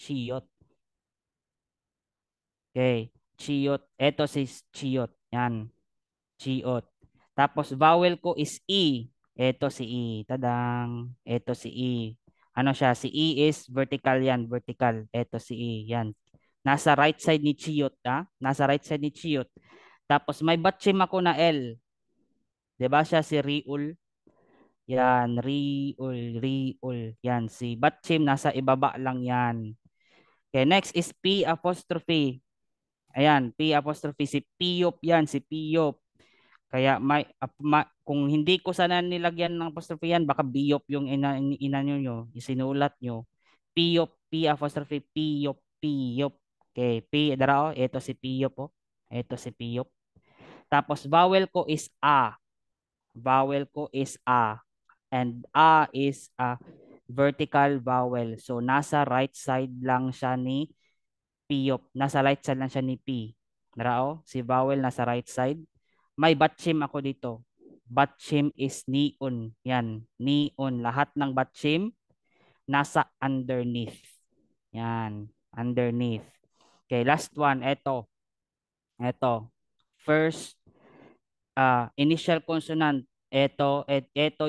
Chiyot. Okay. Chiyot. Ito si Chiyot. Yan. Chiyot. Tapos vowel ko is E. Ito si E. Tadang. Ito si E. Ano siya? Si E is vertical yan. Vertical. Ito si E. Yan. Nasa right side ni Chiyot. Ha? Nasa right side ni Chiyot. Tapos may batchim ako na L. 'Di ba siya si Riul? Yan. Riul. Riul. Yan. Si batchim nasa ibaba lang yan. Okay. Next is P apostrophe. Ayan. P apostrophe. Si Piyop yan. Si Piyop. Kaya kung hindi ko sana nilagyan ng apostrophe yan, baka biyop yung ina nyo, isinulat nyo. Piyop, P apostrophe, piyop, piyop. Okay, P, dara o, ito si piyop o. Ito si piyop. Tapos vowel ko is A. Vowel ko is A. And A is a vertical vowel. So nasa right side lang siya ni piyop. Nasa right side lang siya ni P. Dara o, si vowel nasa right side. May batchim ako dito. Batchim is neon. Yan, neon. Lahat ng batchim nasa underneath. Yan, underneath. Okay, last one. Ito. Ito. First, initial consonant. Ito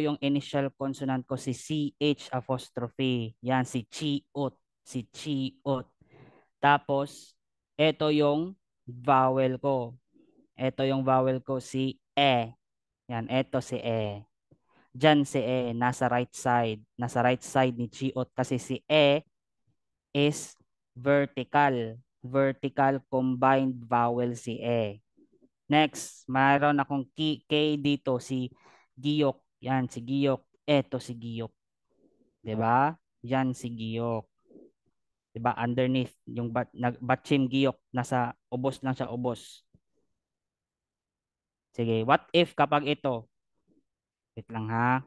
yung initial consonant ko, si CH apostrophe. Yan, si Chiot. Si Chiot. Tapos, ito yung vowel ko. Ito yung vowel ko, si E. Yan, ito si E. Diyan si E, nasa right side. Nasa right side ni Chiot kasi si E is vertical. Vertical combined vowel si E. Next, mayroon akong K dito, si Giyok. Yan, si Giyok. Ito si Giyok. 'Di ba? Yan si Giyok. 'Di ba? Underneath yung batchim Giyok, nasa ubos lang siya, ubos. Sige, what if kapag ito? Wait lang ha.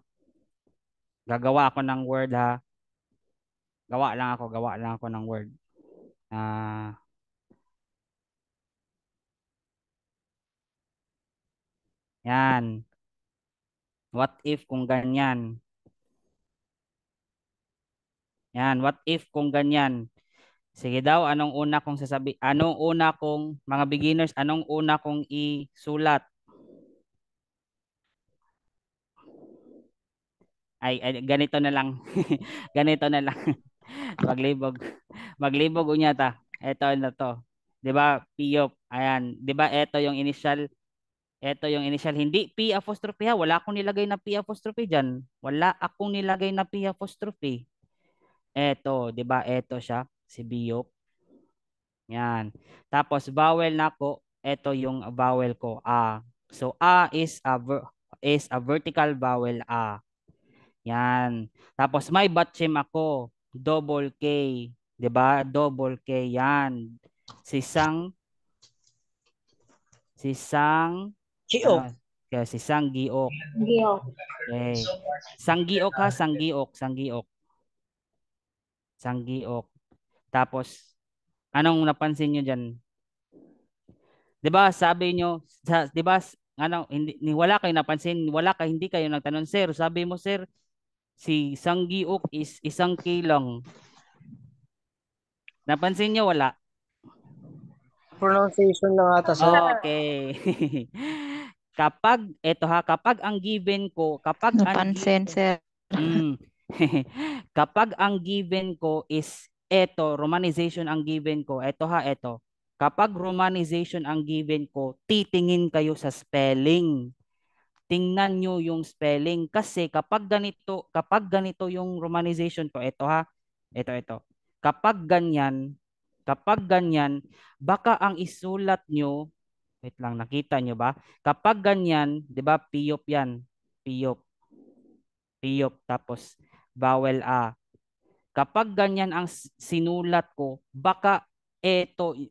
Gagawa ako ng word ha. Gawa lang ako ng word. Yan. What if kung ganyan? Yan, what if kung ganyan? Sige daw, anong una kong anong una kong, mga beginners, anong una kong isulat? Ganito na lang. Ganito na lang. Maglibog. Maglibog unya ta. Ito na to. 'Di ba? Piyop. Ayan, 'di ba? Ito yung initial. Ito yung initial. Hindi P apostrophe ha. Wala akong nilagay na P apostrophe diyan. Wala akong nilagay na P apostrophe. Ito, 'di ba? Ito siya, si Biyop. Yan. Tapos vowel na ko, ito yung vowel ko, A. So A is a vertical vowel, A. Yan. Tapos may batchim ako, double K, 'di ba? Double K 'yan. Sisang Chiok. kaya sisang giok. Giok. Okay. Sanggiok ha, sanggiok, sanggiok. Sanggiok. Tapos anong napansin nyo diyan? 'Di ba sabi nyo, 'di ba ano, wala kayo napansin, hindi kayo nagtanong, sir. Sabi mo, sir, si Sanggiok is isang K lang. Napansin nyo, wala? Pronunciation lang ata, sir. Okay. Kapag ang given ko, Napansin, sir. kapag ang given ko is romanization ang given ko, ito. Kapag romanization ang given ko, titingin kayo sa spelling. Tingnan nyo yung spelling kasi kapag ganito yung romanization ko, ito. Kapag ganyan, baka ang isulat nyo, wait lang, nakita nyo ba? Kapag ganyan, 'di ba, piyop yan. Piyop. Piyop tapos vowel A. Kapag ganyan ang sinulat ko, baka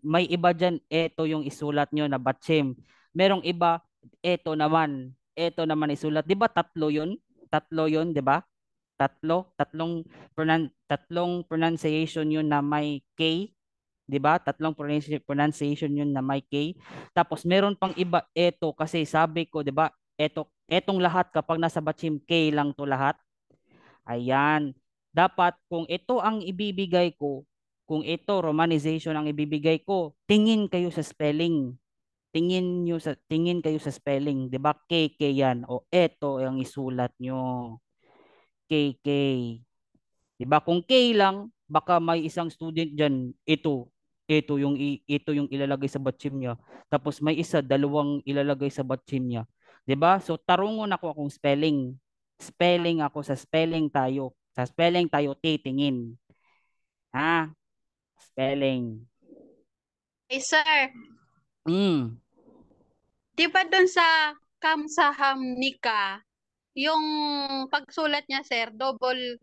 may iba dyan, yung isulat nyo na batchim. Merong iba, ito naman isulat. Di ba tatlo yun? Tatlo yun, di ba? Tatlong pronunciation yun na may K. Di ba? Tatlong pronunciation yun na may K. Tapos meron pang iba, kasi sabi ko, di ba? Etong lahat kapag nasa batchim, K lang to lahat. Ayan. Dapat kung ito ang ibibigay ko, kung ito romanization ang ibibigay ko, tingin kayo sa spelling. Tingin kayo sa spelling, 'di ba? KK 'yan o eto ang isulat nyo. KK. 'Di ba? Kung K lang, baka may isang student diyan, ito yung ilalagay sa batchim niya. Tapos may isa, dalawang ilalagay sa batchim niya. 'Di ba? So tarungon ako akong spelling. Spelling ako sa spelling tayo. Sa spelling tayo titingin. Ha? Spelling. Eh, sir, Mm. di ba doon sa Kamsahamnika, yung pagsulat niya, sir, double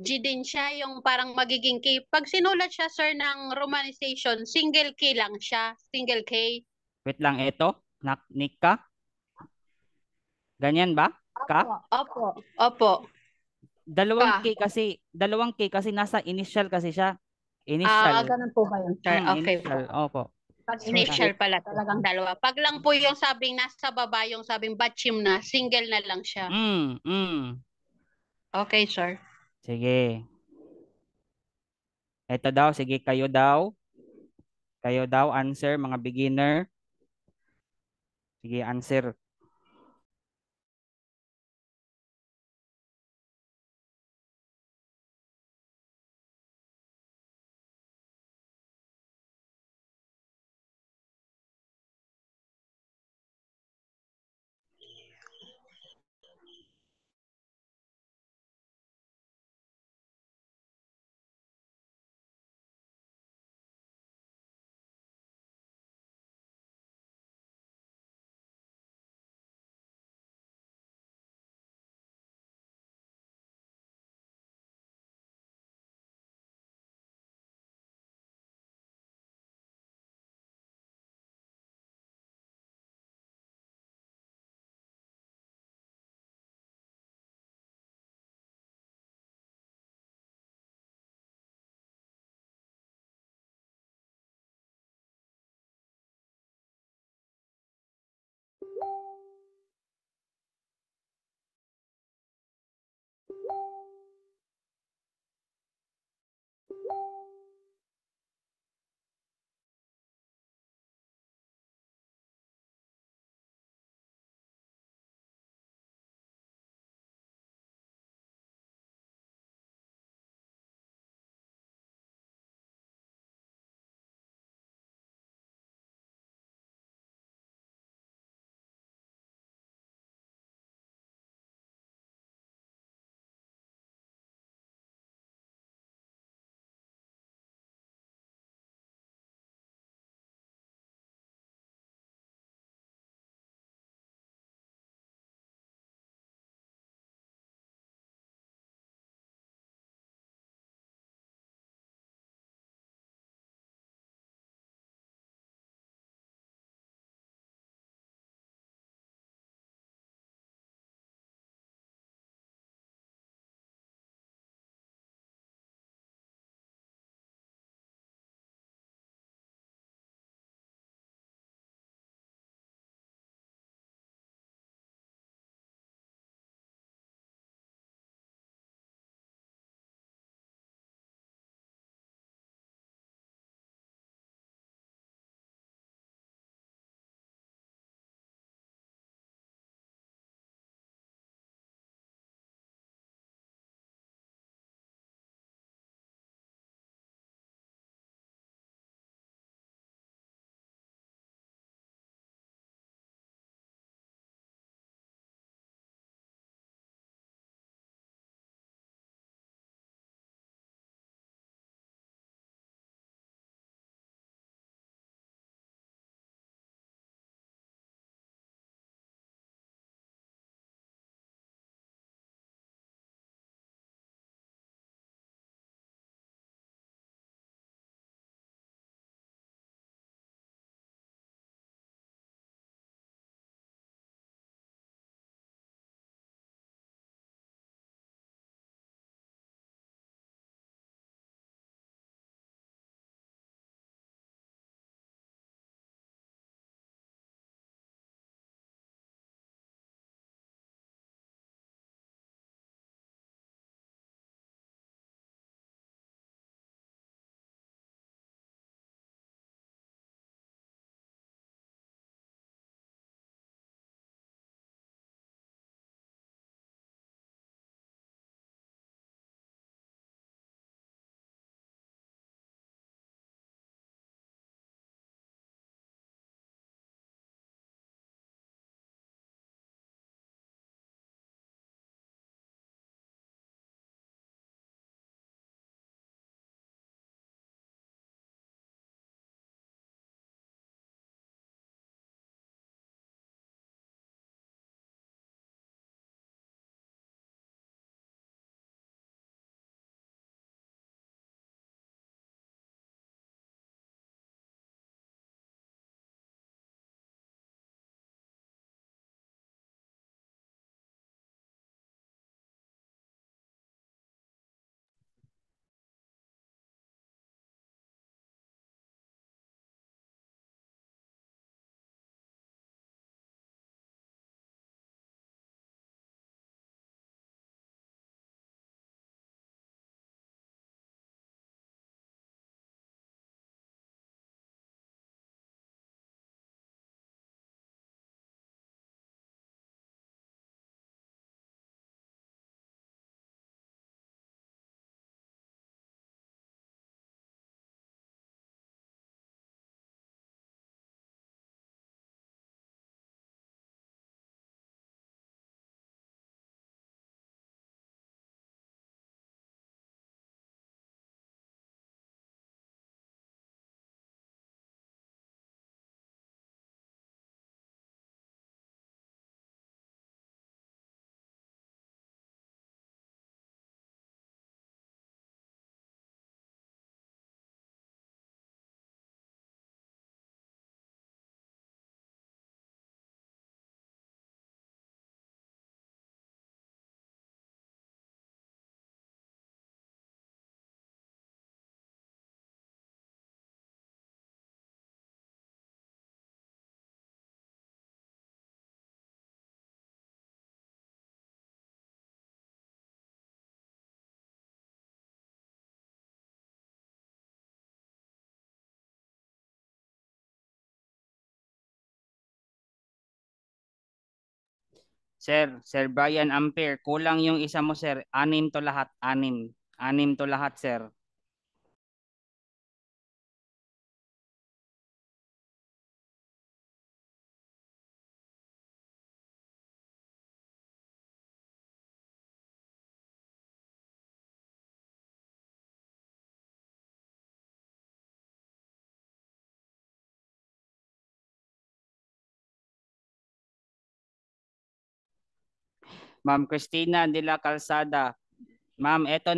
G din siya, yung parang magiging K. Pag sinulat siya, sir, ng romanization, single K lang siya. Single K. Wait lang, ito. Naknik ka? Ganyan ba? Ka? Opo. Opo. Ka. Dalawang K kasi nasa initial kasi siya. Initial. Ganun po ba yun, sir? Okay po. Initial. Opo. Pag Ka. initial pala, talagang dalawa. Pag lang po yung sabing nasa baba, yung sabing batchim na, single na lang siya. Mm. Okay, sir. Sige. Ito daw, sige, kayo daw. Kayo daw, answer, mga beginner. Sige, answer. Sir Brian Ampere, kulang yung isa mo, sir. 6 to lahat, 6. 6 to lahat, sir. Ma'am Christina de la Calzada. Ma'am, ito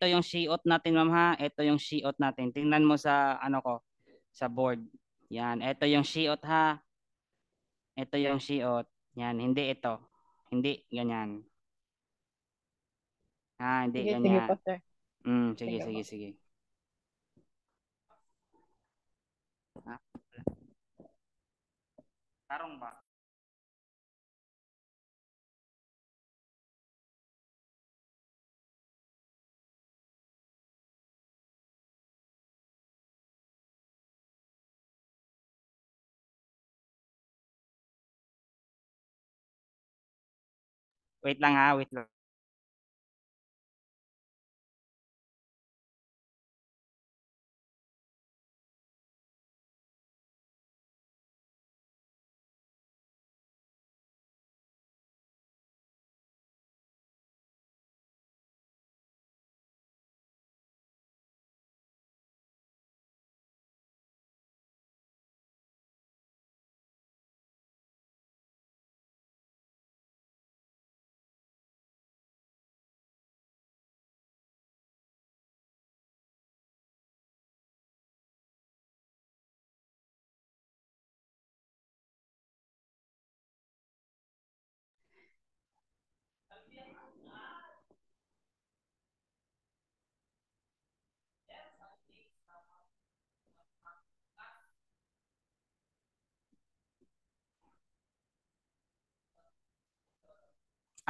yung siot natin, ma'am ha. Ito yung siot natin. Tingnan mo sa ano ko, sa board. Yan, ito yung siot ha. Ito yung siot. Yan, hindi ito. Hindi ganyan. Ha, hindi Sige, sige ganyan. po, sir. Sige, Sige sige, po. sige. Ha? Tarong ba? Wait lang ha, wait lang.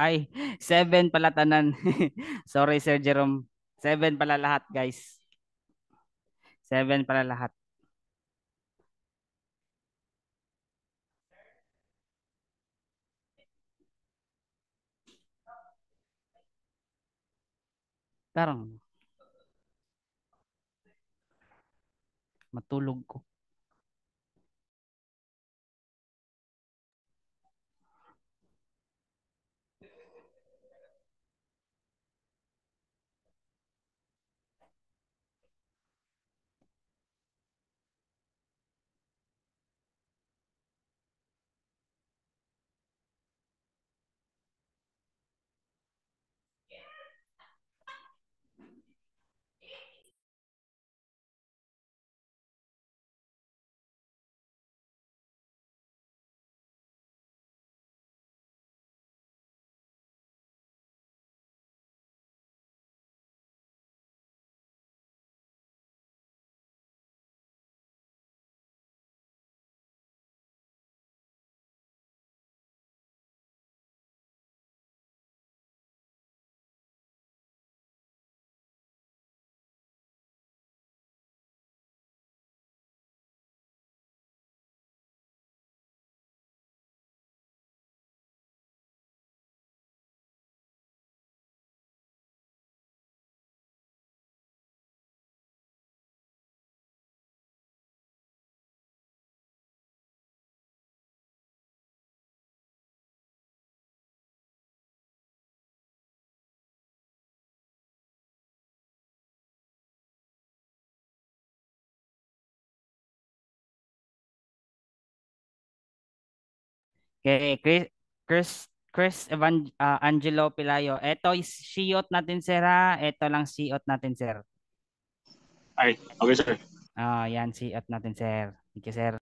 Ay, 7 pala tanan. Sorry, Sir Jerome. 7 pala lahat, guys. 7 pala lahat. Tarong. Matulog ko. Okay, Angelo Pilayo. Ito is siot natin, sir ha. Ito lang siot natin, sir. Ay, okay, sir. Yan, siot natin, sir. Thank you, sir.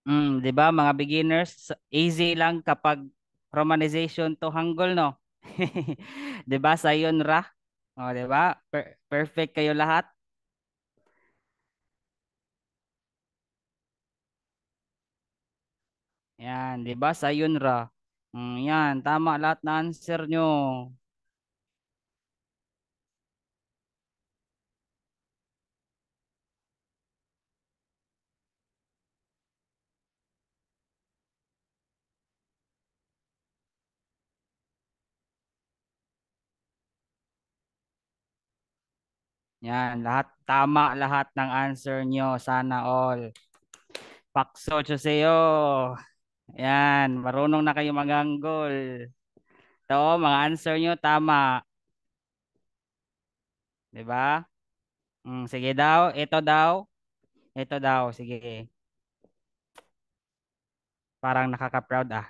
'Di ba mga beginners, easy lang kapag romanization to Hangul, no? 'Di ba? Sayonara. Oh, 'di ba? Perfect kayo lahat. Yan, 'di ba? Sayonara. Yan, tama lahat na answer nyo. Yan, lahat tama lahat ng answer nyo. Sana all. Pakso chuseyo. Yan, marunong na kayo maganggol. Ito, mga answer nyo tama. 'Di ba? Sige daw, ito daw. Ito daw, sige. Parang nakaka-proud ah.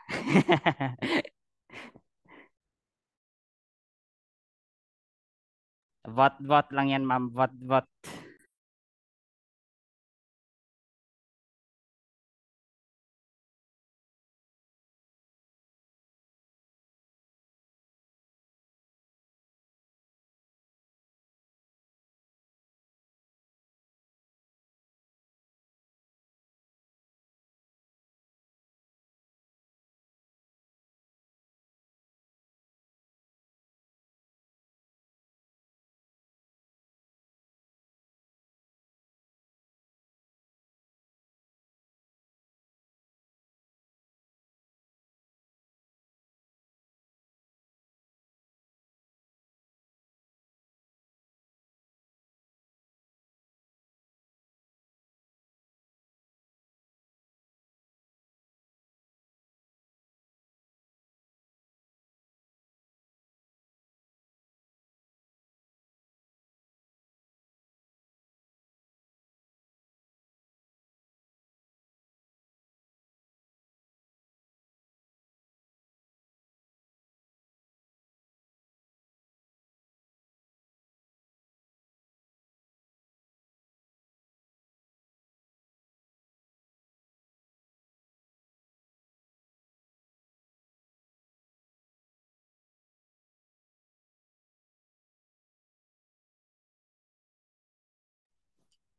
Vote lang yan, ma'am. Vote.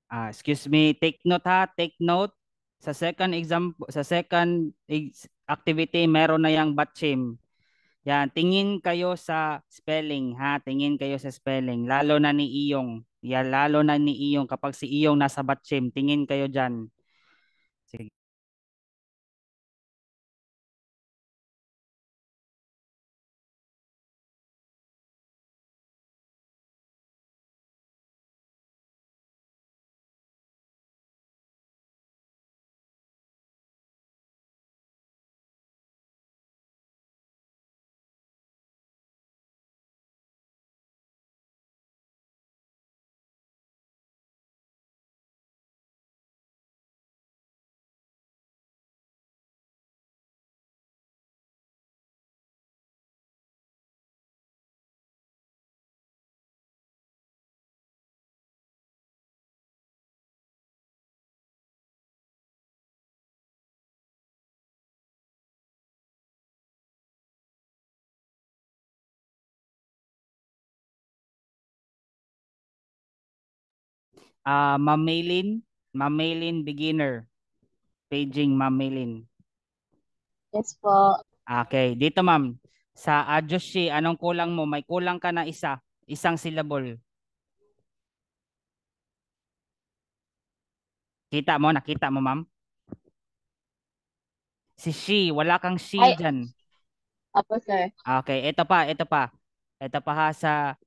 Excuse me, take note ha, take note. Sa second exam, activity, meron na yang batchim. Yan, tingin kayo sa spelling ha, tingin kayo sa spelling. Lalo na ni Iyong. Yan, lalo na ni Iyong. Kapag si Iyong nasa batchim, tingin kayo dyan. Sige. Ma'am Maylin, beginner. Paging Ma'am Maylin. Yes po. Okay, dito ma'am. Sa Ajoshi, anong kulang mo? May kulang ka na isa. Isang syllable. Nakita mo ma'am? Si she, wala kang she Ay, dyan. opo sir. Okay, ito pa. Ito pa ha sa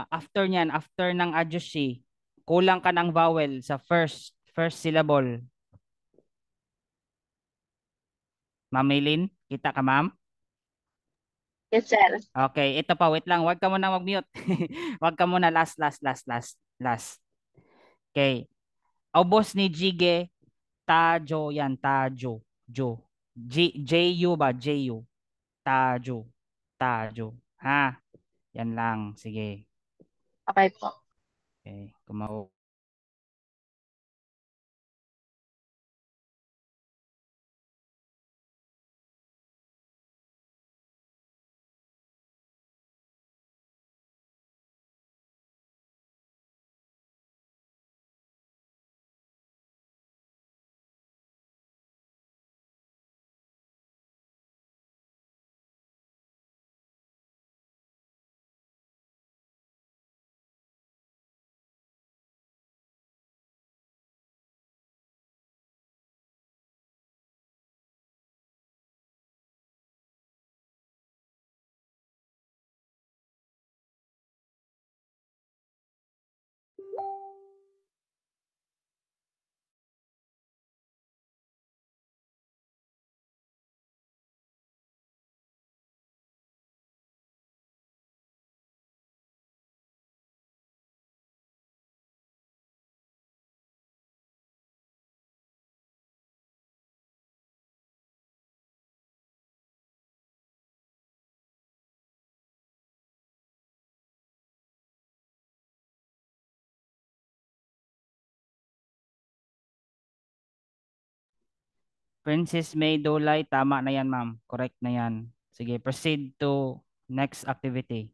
after niyan, after ng Ajoshi, kulang ka ng vowel sa first syllable. Ma'am Maylin, kita ka ma'am? Yes sir. Okay, ito pa, wait lang, wag ka muna mag-mute. Wag ka muna, last. Okay. Ubos ni Jige, Tajo yan, Tajo. J-U ba? J-U. Tajo. Tajo. Ha? Yan lang. Sige. Okay po. Okay. Kumao. Princess May Dolay, tama na yan, ma'am. Correct na yan. Sige, proceed to next activity.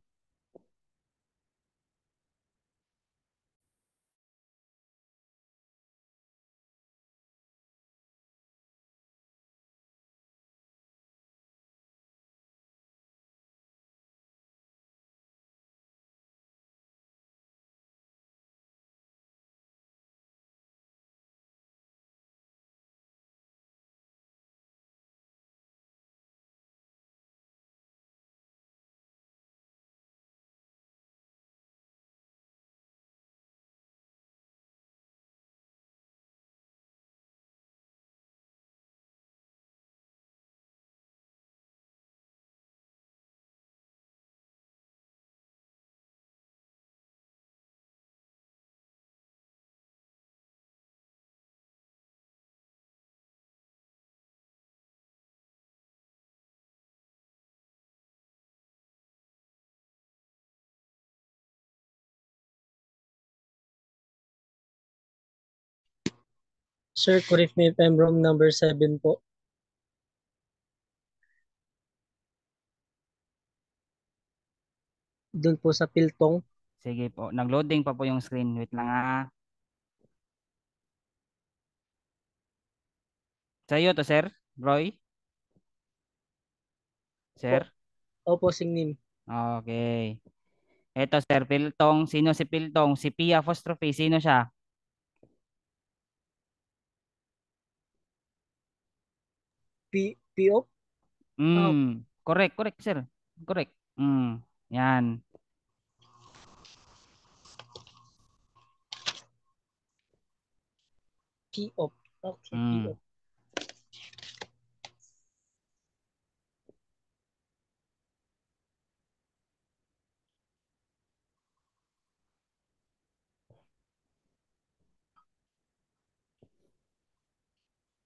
Sir, correct me if I'm wrong, number 7 po. Doon po sa Piltong. Sige po, nag-loading pa po yung screen. Wait lang ha. Sa'yo to, sir? Roy? Sir? Opo, Singnim. Okay. Eto, sir, Piltong. Sino si Piltong? Si P apostrophe. Sino siya? P.O. Correct, correct, sir. Correct. Yan. P.O. Okay, Mm. P.O.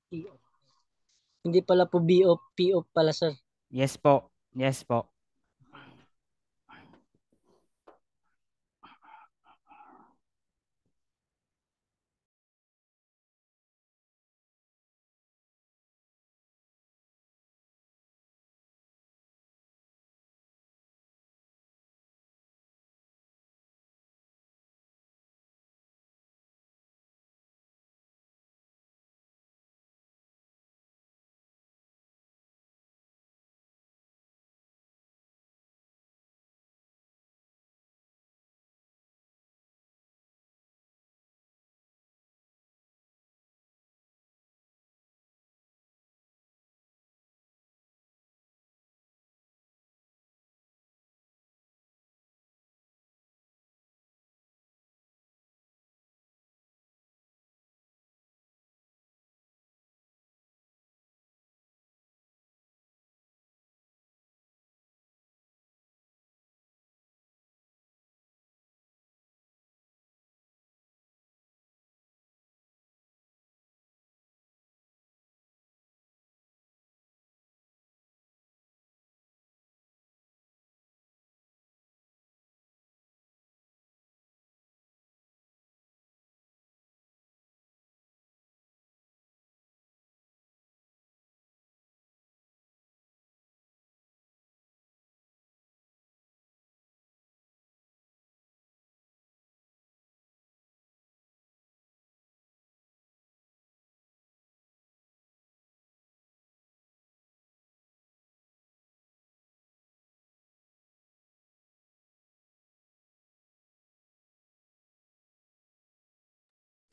P.O. Hindi pala po B.O. P.O. pala, sir. Yes po. Yes po.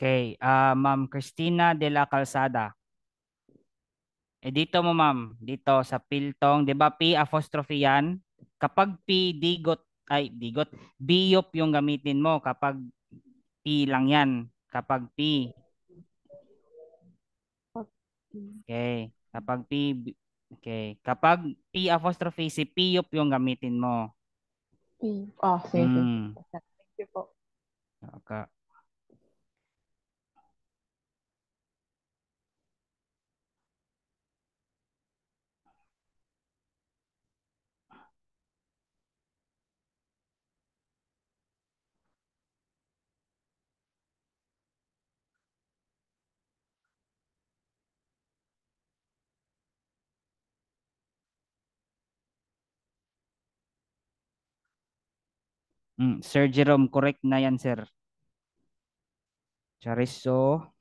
Okay. Ma'am Christina de la Calzada. Dito mo, ma'am. Dito sa Piltong. Di ba P apostrophe yan? Kapag P, digot, ay, digot, biyop yung gamitin mo. Kapag P lang yan. Kapag P. Okay. Kapag P, okay. Kapag P apostrophe, si piyop yung gamitin mo. Sige. Mm. Thank you po. Okay. Sir Jerome, correct na yan, sir. Charizo.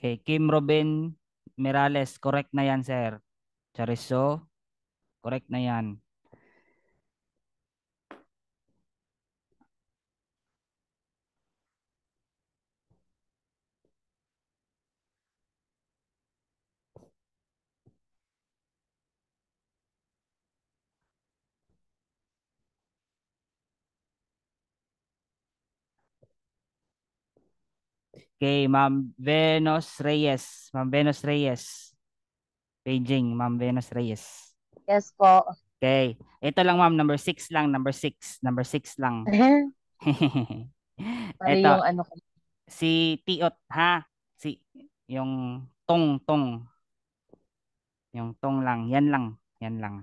Okay, Kim Robin Mirales, correct na yan, sir. Charizo, correct na yan. Okay, Ma'am Venus Reyes. Ma'am Venus Reyes. Beijing, Ma'am Venus Reyes. Yes po. Okay. Ito lang, ma'am. Number 6 lang. Number 6. Number 6 lang. Mali Ito, yung ano ko. si Tiot, ha? Si, yung tong. Yung tong lang. Yan lang. Yan lang.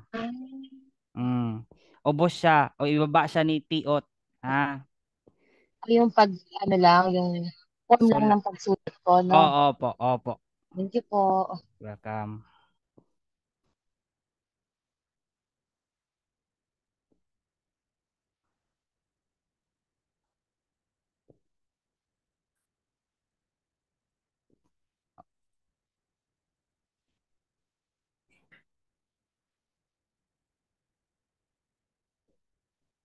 Mm. Ubos siya. O ibaba siya ni Tiot. Ha? Yung pag, ano lang, yung form lang Sula. ng pagsulat ko, no? Opo, opo. Thank you po. Welcome.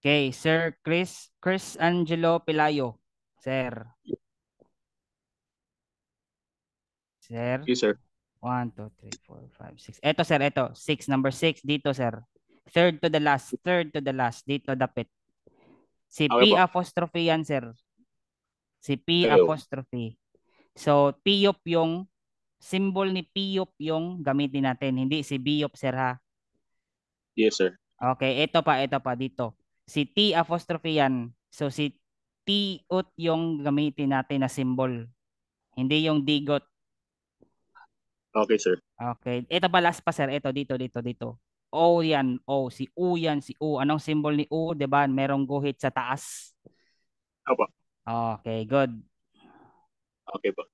Okay, Sir Chris Angelo Pilayo. Sir. Sir. Yes, sir. 1, 2, 3, 4, 5, 6. Ito, sir, ito. 6, number 6. Dito, sir. Third to the last. Third to the last. Dito, dapit. Si Okay P po. apostrophe yan, sir. Si P Ayo. apostrophe. So, Piyop yung symbol ni Piyop yung gamitin natin. Hindi si Biyop, sir, ha? Yes, sir. Okay, ito pa dito. Si T apostrophe yan. So, si T-ut yung gamitin natin na symbol. Hindi yung digot. Okay, sir. Okay. Ito pa last pa, sir. Ito dito. O yan. O. Si U yan. Si U. Anong symbol ni U? 'Di ba? Merong guhit sa taas. Opo. Okay, good. Okay po.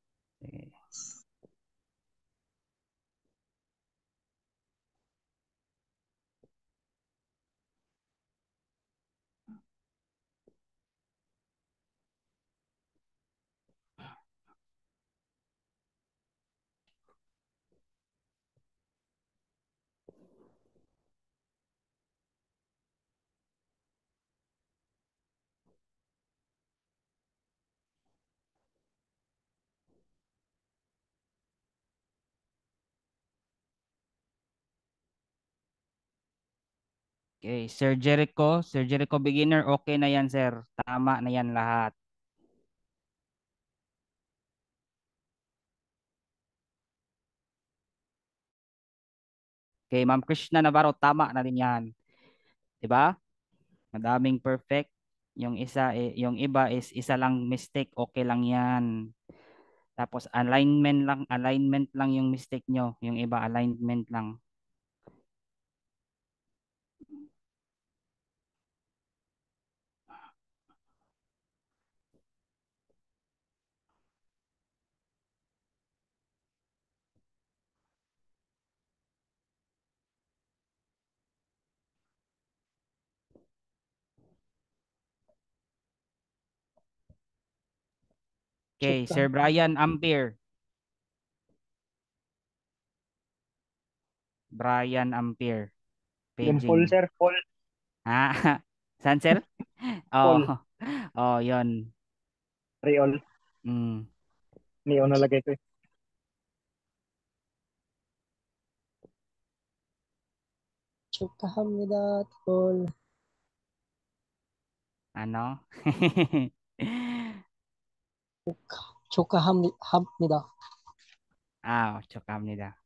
Okay, Sir Jericho. Sir Jericho beginner. Okay na yan, sir. Tama na yan lahat. Okay, Ma'am Krishna Navarro. Tama na din yan. 'Di ba? Madaming perfect. Yung isa, yung iba is isa lang mistake. Okay lang yan. Tapos alignment lang yung mistake nyo. Yung iba alignment lang. Okay, Chuka. Sir Brian Ampere. Brian Ampere. Yung Paul, Paging. sir. Paul. Ah, saan sir? Oh, Paul. oh, yon. Reol. Mm. Neo nalagay ko eh. 축하합니다. tol. Ano? 축하합니다. Ah, 축하합니다.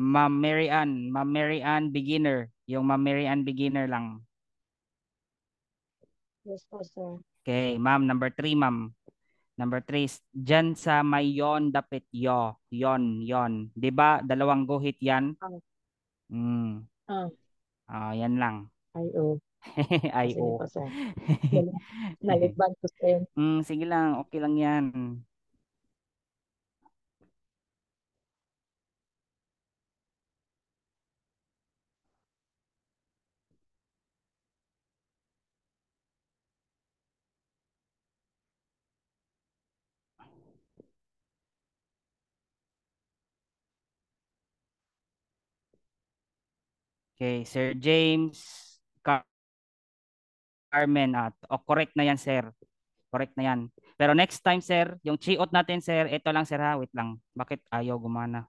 Ma'am Mary Ann beginner. Yung Ma'am Mary Ann beginner lang. Yes po, sir. Okay, ma'am, number 3, ma'am. Number 3, dyan sa may yon dapit yo. Yon. 'Di ba? Dalawang guhit yan. Ah. Mm. Ah, Yan lang. ay, oh. Ay, Sige oh. po, sir. Nalibban ko, sir. Sige lang, okay lang yan. Okay, Sir James Carmen. Correct na yan, sir. Correct na yan. Pero next time, sir, yung chiot natin, sir, ito lang, sir, ha? Wait lang. Bakit ayaw gumana?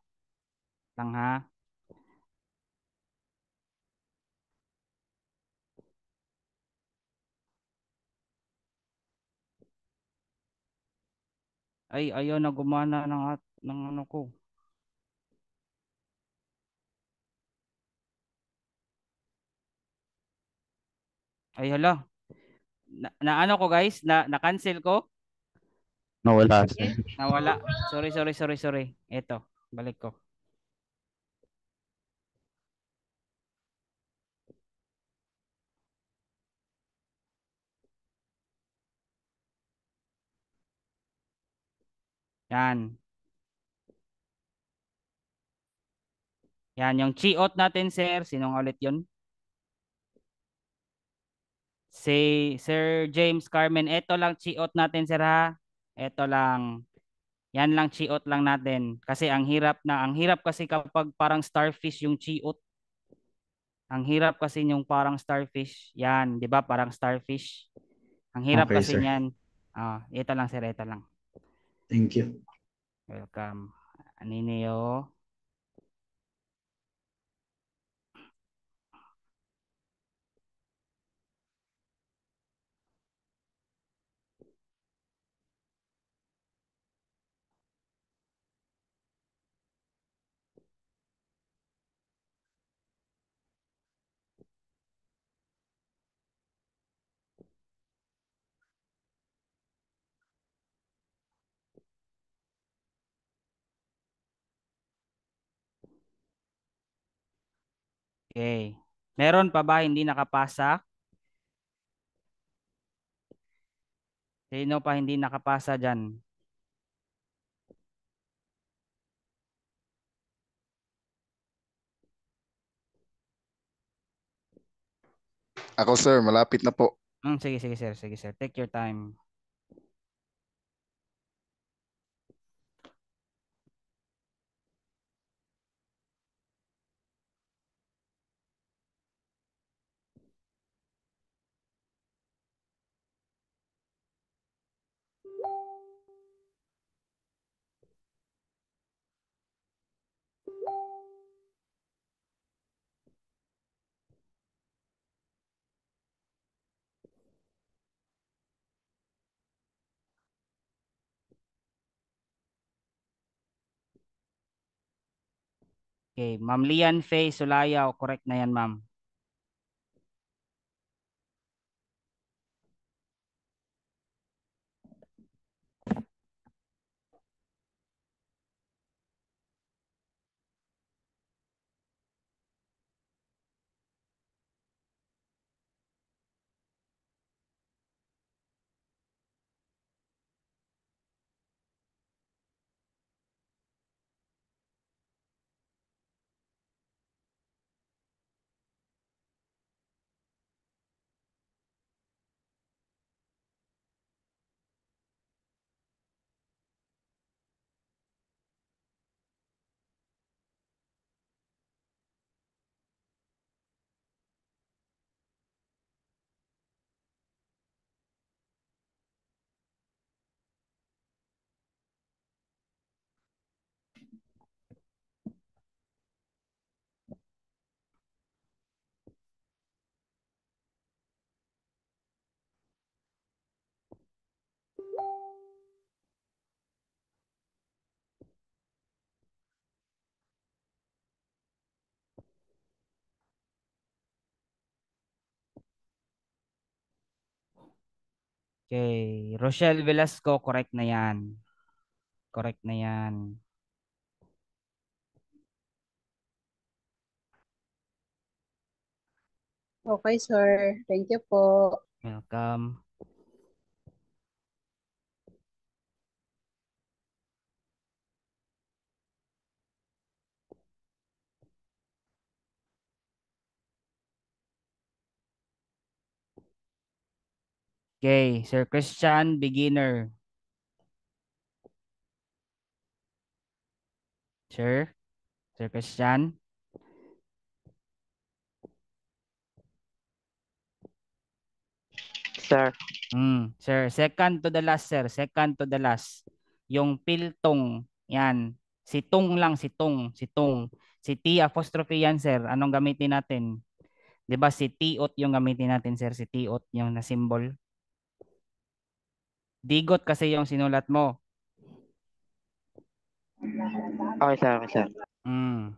Lang, ha? Ay, ayaw na gumana ng ano ko. Ay, hala. Na ano ko, guys? Na-cancel ko? Nawala, sir. Yes. Nawala. Sorry. Ito, balik ko. Yan. Yan, yung chiot natin, sir. Sinong ulit yun? Si Sir James Carmen. Ito lang chiot natin, sir, ha? Ito lang. Yan lang chiot lang natin. Kasi ang hirap kasi kapag parang starfish yung chiot. Ang hirap kasi yung parang starfish. Yan, 'di ba? Parang starfish. Ang hirap Okay, kasi sir. niyan. Ito lang, sir, ito lang. Thank you. Welcome. Anineo. Okay. Meron pa ba hindi nakapasa? Sino pa hindi nakapasa dyan? Ako sir, malapit na po. Sige, sir. Sige, sir. Take your time. Okay. Ma'am Lian Faye Sulayaw. Correct na yan, ma'am. Okay. Rochelle Velasco, correct na yan. Correct na yan. Okay, sir. Thank you po. Welcome. Okay, Sir Christian, beginner. Sir Christian. Sir. Sir, second to the last, sir. Second to the last. Yung piltong, yan. Si Tung lang, si Tung, si Tung. Si T apostrophe yan, sir. Anong gamitin natin? 'Di ba si Tiot yung gamitin natin, sir? Si Tiot yung na symbol. Digot kasi yung sinulat mo. Okay, sir. Okay, sir. Mm.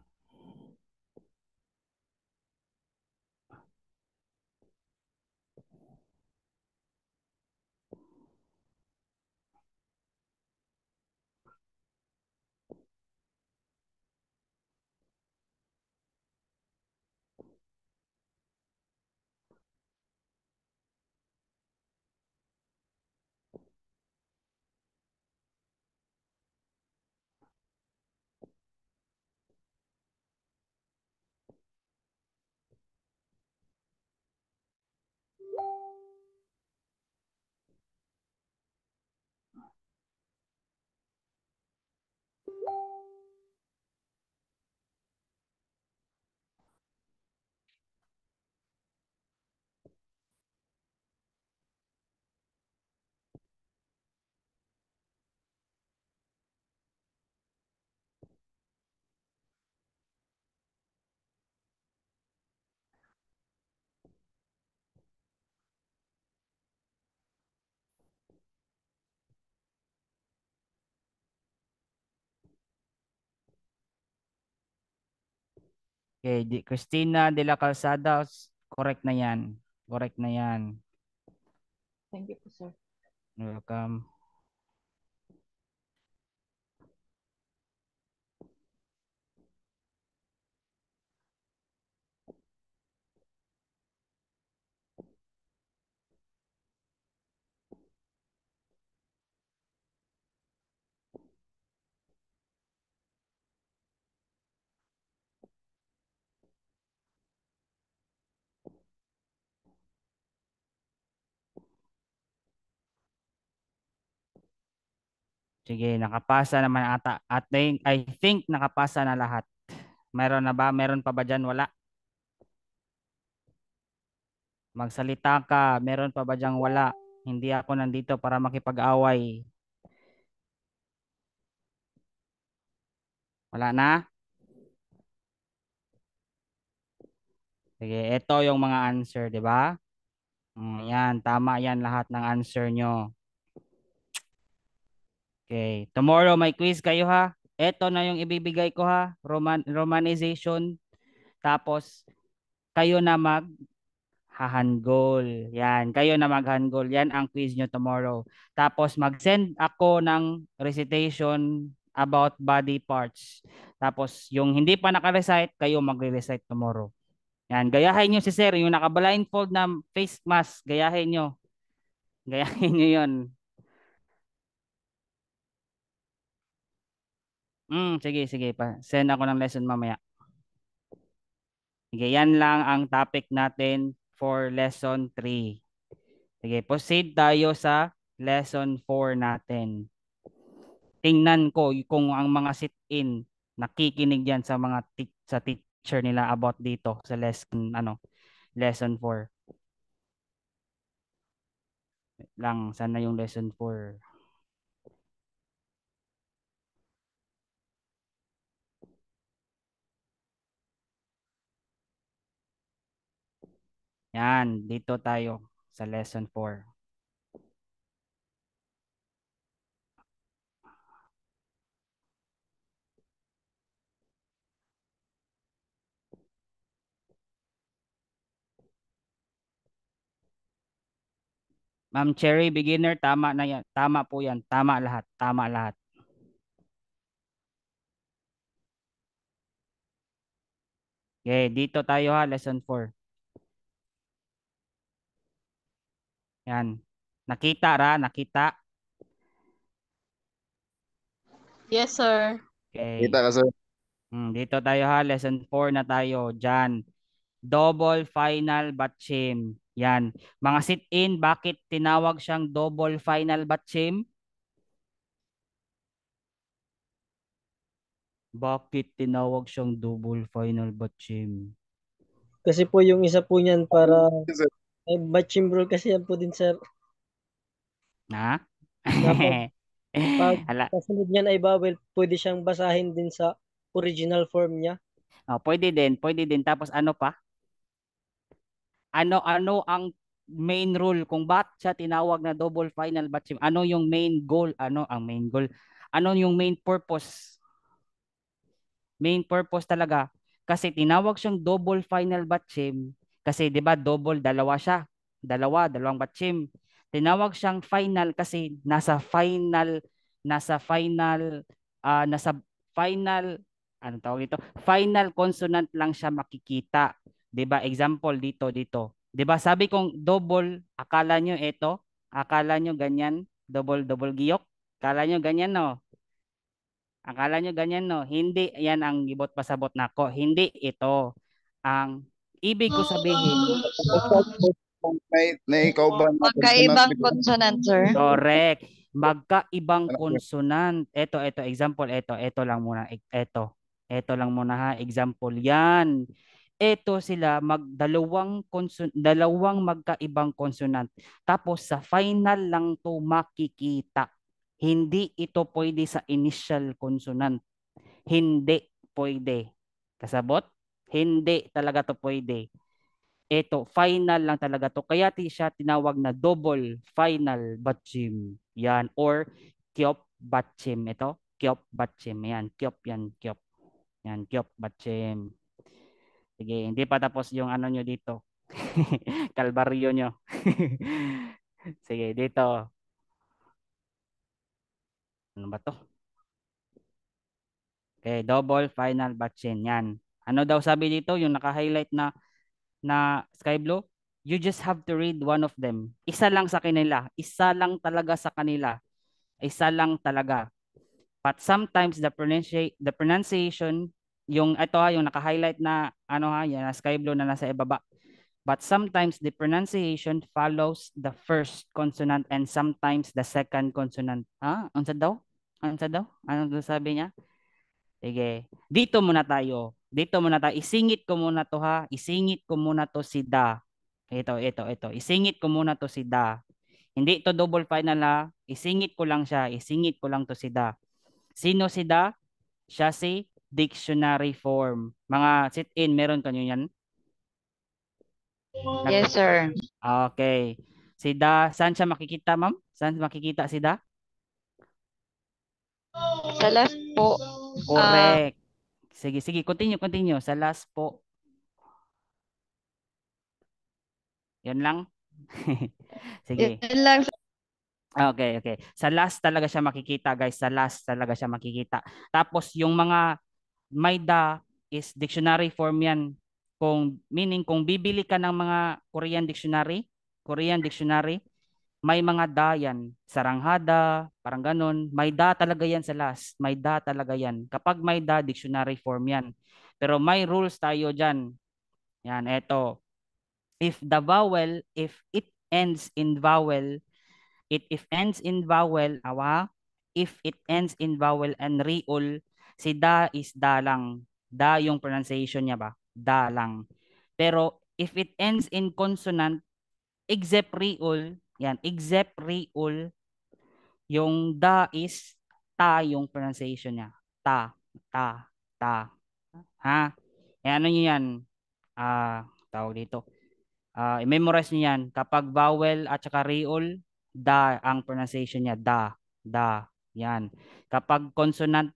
Okay, Christina de la Calzada, correct na yan. Correct na yan. Thank you po, sir. Welcome. Sige, nakapasa naman ata. At I think nakapasa na lahat. Meron na ba? Meron pa ba dyan? Wala. Magsalita ka. Meron pa ba dyan? Wala. Hindi ako nandito para makipag-away. Wala na? Sige, ito yung mga answer, di ba? Yan, tama yan lahat ng answer nyo. Okay, tomorrow may quiz kayo ha. Ito na yung ibibigay ko ha. Romanization. Tapos, kayo na maghahanggol. Yan, kayo na maghanggol. Yan ang quiz nyo tomorrow. Tapos, mag-send ako ng recitation about body parts. Tapos, yung hindi pa naka-recite, kayo magre-recite tomorrow. Yan, gayahin nyo si sir. Yung naka-blindfold na face mask, gayahin nyo. Gayahin nyo yun. Sige, sige pa. Send ako ng lesson mamaya. Sige, yan lang ang topic natin for lesson 3. Sige, proceed tayo sa lesson 4 natin. Tingnan ko kung ang mga sit-in nakikinig yan sa mga sa teacher nila about dito sa lesson 4. Lang, sana yung lesson 4. Yan, dito tayo sa lesson 4. Ma'am Cherry, beginner, tama na yan. Tama po yan. Tama lahat. Tama lahat. Okay, dito tayo ha, lesson 4. Yan. Nakita ra, nakita. Yes, sir. Okay. Kita ka, sir. Dito tayo ha, lesson 4 na tayo. Diyan. Double final batchim. Yan. Mga sit-in, bakit tinawag siyang double final batchim? Bakit tinawag siyang double final batchim? Kasi po yung isa po niyan para Sir. batching rule kasi yan po din sir. Ha? Pag Hala. kasunod niyan ay bawal, pwede siyang basahin din sa original form niya. Oh, pwede din, pwede din. Tapos ano pa? Ano ang main rule kung bakit siya tinawag na double final batchim? Ano yung main goal? Ano ang main goal? Ano yung main purpose? Main purpose talaga kasi tinawag siyang double final batchim kasi 'di ba double dalawa siya. Dalawang batchim. Tinawag siyang final kasi nasa final ano tawag dito? Final consonant lang siya makikita. 'Di ba? Example dito. 'Di ba? Sabi kong double, akala nyo ito, akala nyo ganyan, double giyok. Akala nyo ganyan no. Akala nyo ganyan no. Hindi yan ang gibot pasabot nako. Hindi ito. Ang ibig ko sabihin, Na ikaw ba na Magkaibang consonant? consonant, sir. correct. Magkaibang Ano po? consonant. Ito, example, ito lang muna. Ito lang muna ha, example yan. Ito sila dalawang magkaibang consonant. Tapos sa final lang to makikita. Hindi ito pwede sa initial consonant. Hindi pwede. Kasabot? Hindi talaga to pwede. Ito, final lang talaga to. Kaya siya tinawag na double final batchim. Yan. Or kyop batchim. Ito, kyop batchim. Yan, kyop yan, kyop. Yan, kyop batchim. Sige, hindi pa tapos yung ano nyo dito. Kalbaryo nyo. Sige, dito. Ano ba to? Okay, double final batchin. Yan. Ano daw sabi dito? Yung naka-highlight na sky blue? You just have to read one of them. Isa lang sa kanila. Isa lang talaga sa kanila. Isa lang talaga. But sometimes the pronunciation, yung ito ha, yung naka-highlight na ano ha, yan, na sky blue na nasa ibaba. But sometimes the pronunciation follows the first consonant and sometimes the second consonant. Ha? Ano daw? Ano daw? Ano daw sabi niya? Sige. Dito muna tayo. Dito muna tayo. Isingit ko muna to ha. Isingit ko muna to si da. Ito. Isingit ko muna to si da. Hindi ito double final ha. Isingit ko lang siya. Isingit ko lang to si da. Sino si da? Siya si dictionary form. Mga sit-in, meron kanyo yan? Yes, sir. Okay. Si da, saan siya makikita, ma'am? Saan makikita si da? Sa left po. Correct. Sige, continue. Sa last po. Yan lang. Sige. Yun lang, sir. Okay. Sa last talaga siya makikita, guys. Sa last talaga siya makikita. Tapos yung mga may da is dictionary form yan. Meaning kung bibili ka ng mga Korean dictionary, may mga da yan. Saranghada, parang ganun. May da talaga yan sa last. May da talaga yan. Kapag may da, dictionary form yan. Pero may rules tayo dyan. Yan, eto. If it ends in vowel, if it ends in vowel and reol, si da is da lang. Da yung pronunciation niya ba? Da lang. Pero if it ends in consonant, except reol, yung da is ta yung pronunciation niya. Ta. Ha? Ano nyo yan? Tawag dito. I-memorize nyo yan. Kapag vowel at saka reol, da ang pronunciation niya. Da. Yan. Kapag consonant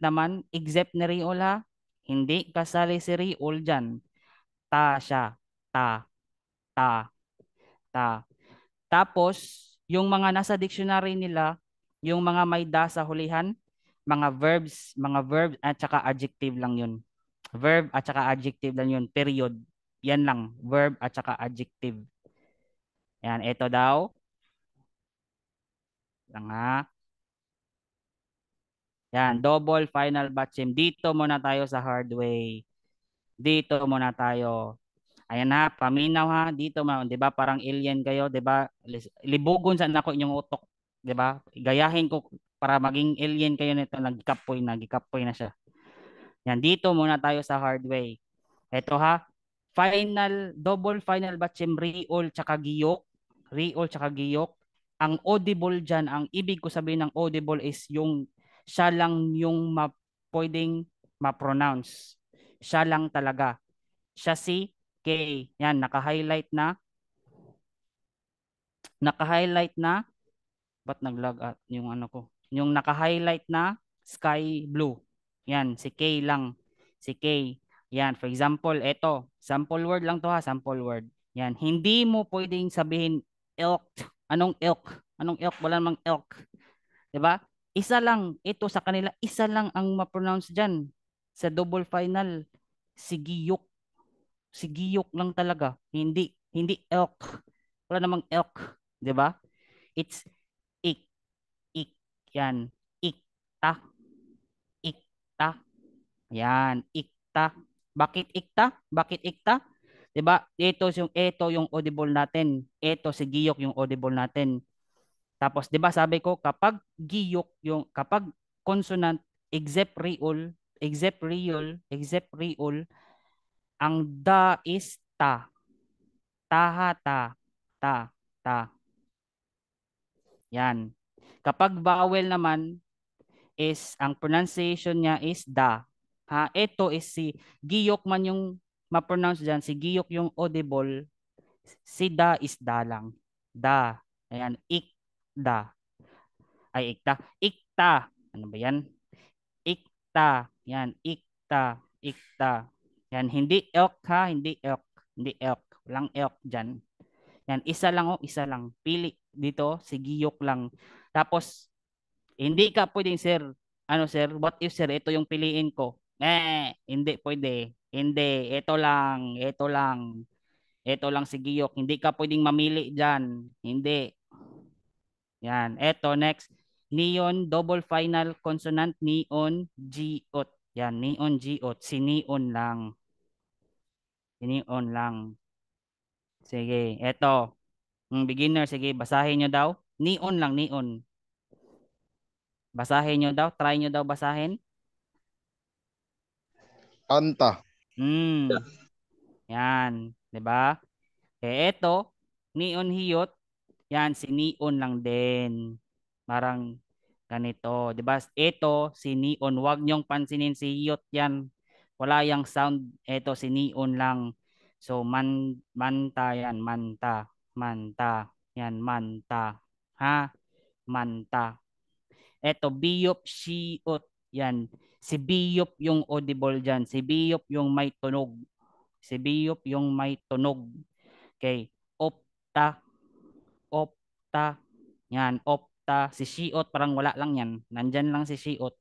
naman, except ni reol ha, hindi kasali si reol dyan. Ta siya. Ta. Tapos, yung mga nasa dictionary nila, yung mga may da sa hulihan, mga verb at saka adjective lang yun. Verb at saka adjective lang yun, period. Yan lang, verb at saka adjective. Yan, ito daw. Lang ha. Yan, double final batching. Dito muna tayo sa hard way. Dito muna tayo. Ayan ha, paminaw ha. Dito muna, 'di ba? Parang alien kayo, 'di ba? Libugon sa nako inyong utok, 'di ba? Gayahin ko para maging alien kayo nito, nagkapoy na siya. Yan, dito muna tayo sa hard way. Ito ha, double final batching reol tsaka giyok. Reol tsaka giyok. Ang audible dyan, ang ibig ko sabihin ng audible is yung siya lang yung pwedeng ma-pronounce. Siya lang talaga. Siya si K. Yan, naka-highlight na. Naka-highlight na. Ba't nag-log out yung ano ko? Yung naka-highlight na sky blue. Yan, si K lang. Si K. Yan, for example, ito. Sample word lang to ha, sample word. Yan, hindi mo pwedeng sabihin elk. Anong elk? Anong elk? Wala namang elk. 'Di ba? Isa lang, ito sa kanila, isa lang ang ma-pronounce diyan sa double final. Si Giyok. Si Giyok lang talaga. Hindi elk. Wala namang elk, 'di ba? It's ik ik yan. Ikta. Ikta. Yan, ikta. Bakit ikta? Bakit ikta? 'Di ba? Ito yung audible natin. Ito si Giyok yung audible natin. Tapos 'di ba sabi ko kapag giyok kapag consonant except reol, ang da is ta. Taha ta. Ta. Ta. Yan. Kapag vowel naman is ang pronunciation niya is da. Ha, ito is si giyok man yung ma-pronounce diyan, si giyok yung audible, si da is da lang. Da. Ayan, ikda. Ay, ikta. Ikta. Ano ba yan? Ikta. Yan, ikta. Ikta. Yan, hindi elk ha, hindi elk. Hindi elk. Walang elk dyan. Yan, isa lang oh, isa lang. Pili dito, si giyok lang. Tapos, hindi ka pwedeng sir, ano sir, what if sir, ito yung piliin ko. Hindi pwede. Hindi, ito lang, ito lang. Ito lang si giyok. Hindi ka pwedeng mamili dyan. Hindi. Yan, eto next. Neon, double final consonant, neon, G-ot. Yan, neon, G-ot. Si neon lang. Si neon lang. Sige, eto. Beginner, sige, basahin nyo daw. Neon lang, neon. Basahin nyo daw, try nyo daw basahin. Anta. Yan, 'di ba? Eto, neon hiyot. Yan, si neon lang din. Parang ganito, 'di ba? Ito si neon, wag niyong pansinin si hiyot yan. Wala yang sound. Ito si neon lang. So manta yan, manta, manta. Yan, manta. Ha? Manta. Ito biyop, siot. Yan. Si biyop yung audible diyan. Si biyop yung may tunog. Si biyop yung may tunog. Okay. Opta. Opta. Yan, opta. Si siot parang wala lang yan. Nandyan lang si siot.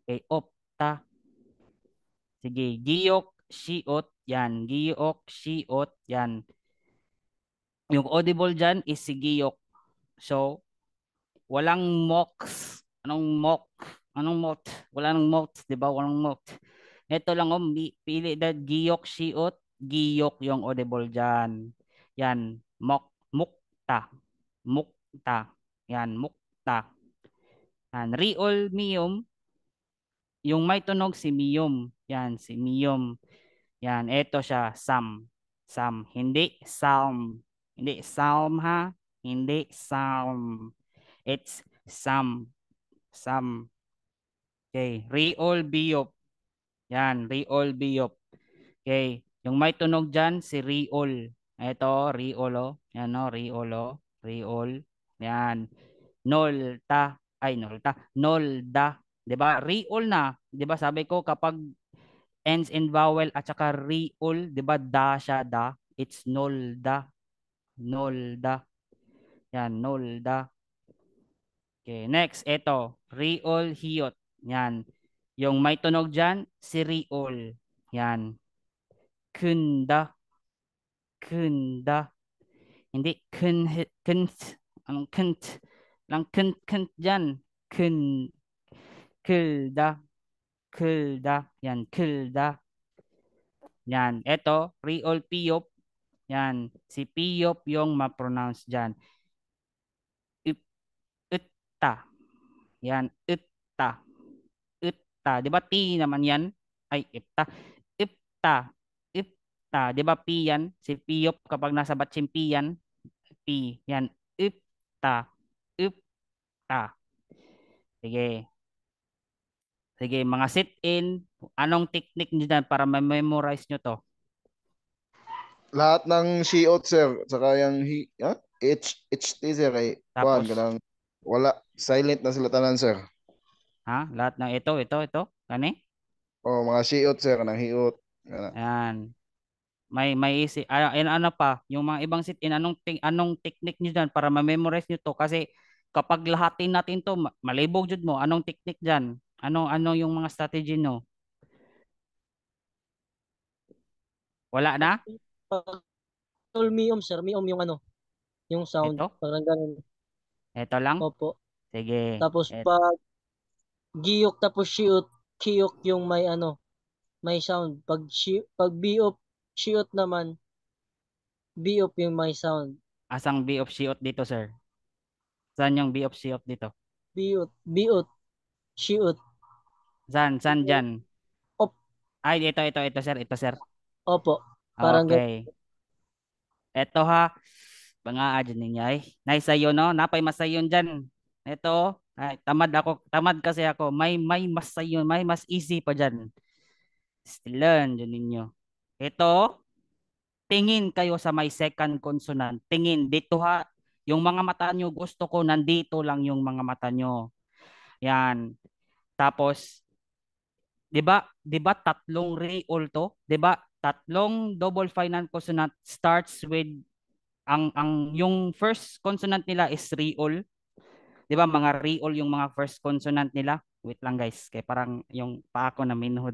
Okay, opta. Sige, giyok, siot. Yan, giyok, siot. Yan. Yung audible dyan is si giyok. So, walang moks. Anong mok? Anong mot? Wala nang mot, 'di ba? Walang mot. Ito lang pili that giyok, siot. Giyok yung audible dyan. Yan, mukta. Mukta. Yan, mukta. Yan, reol, miyum. Yung may tunog si miyum. Yan, si miyum. Yan, eto siya, sam. Sam, hindi psalm. Hindi psalm ha. Hindi psalm. It's sam. Sam. Okay, reol, biyop. Yan, reol, biyop. Okay, yung may tunog dyan, si reol. Ito, reolo. Yan o, reolo. Reol. Yan. Nolta. Ay, nolta. Nolda. 'Di ba? Reol na. 'Di ba sabi ko kapag ends in vowel at saka reol, 'di ba? Da siya, da. It's nolda. Nolda. Yan, nolda. Okay, next, ito. Riol, hiyot. Yan. Yung may tunog dyan, si riol. Yan. Kunda. Kunda. Hindi, kunt. Anong kunt? Lang kunt dyan. Kulda. Kulda. Yan, kulda. Yan. Ito, riol, piyop. Yan. Si piyop yung ma-pronounce dyan. Utta. Yan, utta. Utta. Di ba T naman yan? Ay, ipta. Ipta. Ipta. Di ba P yan? Si piyop kapag nasa batching P yan. P. Yan. Ipta. Ipta. Sige. Sige, mga sit-in. Anong technique nyo dyan para ma-memorize nyo to? Lahat ng shiot, sir. Saka yung HT, sir. Ay, Tapos? Wala. Silent na sila tanan, sir. Ha? Lahat ng ito. Kani? Mga shiot, sir. Ng hiot. Ayan. May isi. Ano pa? Yung mga ibang sit-in, anong technique nyo dyan para ma-memorize nyo to? Kasi kapag lahatin natin to, malibog jud mo. Anong technique dyan? Ano yung mga strategy no? Wala na? Miom, sir. Miom yung yung sound. Ito? Parang ganun. Ito lang? Opo. Sige. Tapos pag giyok tapos kiyok yung may sound. Pag biop, shiot naman, biop yung may sound. Asang B of shiot dito, sir? Saan yung B of shiot dito? Biot, shiot. Saan dyan? Op. Ay, ito, sir. Ito, sir. Opo. Parang okay. Ito ha. Bangaa dyan ninyo ay. Naisayo no? Napay masayon dyan. Ito. Ay, tamad kasi ako. May masayon. May mas easy pa dyan. Still learn dyan ninyo. Ito. Tingin kayo sa may second consonant. Tingin. Dito ha. Yung mga mata nyo, gusto ko nandito lang yung mga mata nyo. Yan. Tapos, 'di ba tatlong riol to? 'Di ba? Tatlong double final consonant starts with yung first consonant nila is riol. 'Di ba? Mga riol yung mga first consonant nila. Wait lang guys, kay parang yung pa ako na minhod.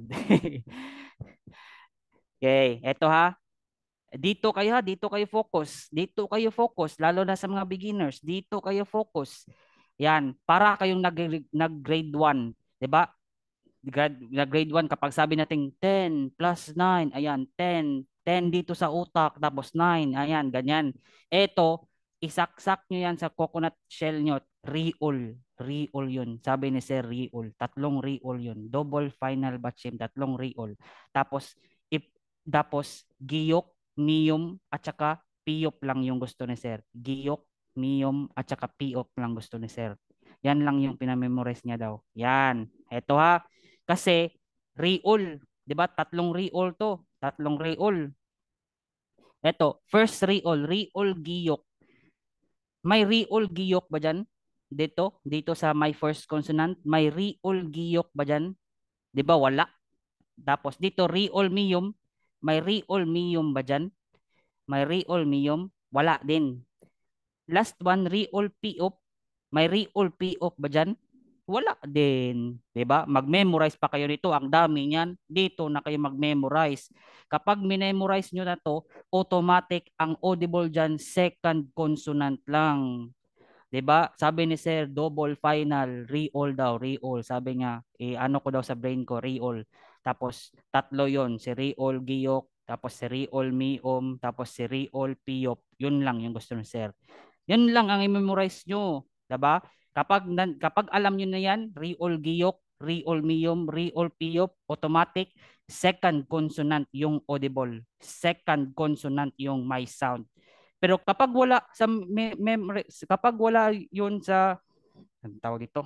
Okay, eto ha. Dito kayo focus. Dito kayo focus lalo na sa mga beginners. Dito kayo focus. Yan, para kayong nag-grade 1, 'di ba? Grade 1 kapag sabi nating 10 plus 9, ayan, 10 dito sa utak, tapos 9, ayan, ganyan. Ito, isaksak nyo yan sa coconut shell nyo, riol yun. Sabi ni Sir, riol. Tatlong riol yun. Double final batchim, tatlong riol. Tapos, giyok, miyom, at saka piyop lang yung gusto ni Sir. Giyok, miyom, at saka piyop lang gusto ni Sir. Yan lang yung pinamemorize niya daw. Yan. Ito ha. Kasi riol, 'di ba? Tatlong riol to. Tatlong riol. Ito, first riol giyok. May riol giyok ba diyan? Dito sa my first consonant, may riol giyok ba diyan? 'Di ba wala? Tapos dito riol miyom, may riol miyom ba diyan? May riol miyom, wala din. Last one, riol piop, may riol piop ba diyan? Wala din, 'di ba? Mag-memorize pa kayo nito, ang dami niyan. Dito na kayo mag-memorize. Kapag minemorize nyo na to, automatic ang audible diyan second consonant lang. 'Di ba? Sabi ni Sir, double final, riol daw, riol. Sabi niya, ano ko daw sa brain ko, riol. Tapos tatlo 'yon, si riol giyok, tapos si riol miom, tapos si riol piyop. 'Yun lang yung gusto ni Sir. 'Yun lang ang i-memorize nyo, 'di ba? Kapag alam niyo na 'yan, riol giyok, riol miyom, riol piyop, automatic second consonant yung audible. Second consonant yung may sound. Pero kapag wala sa memory, kapag wala 'yun sa ang tawag dito.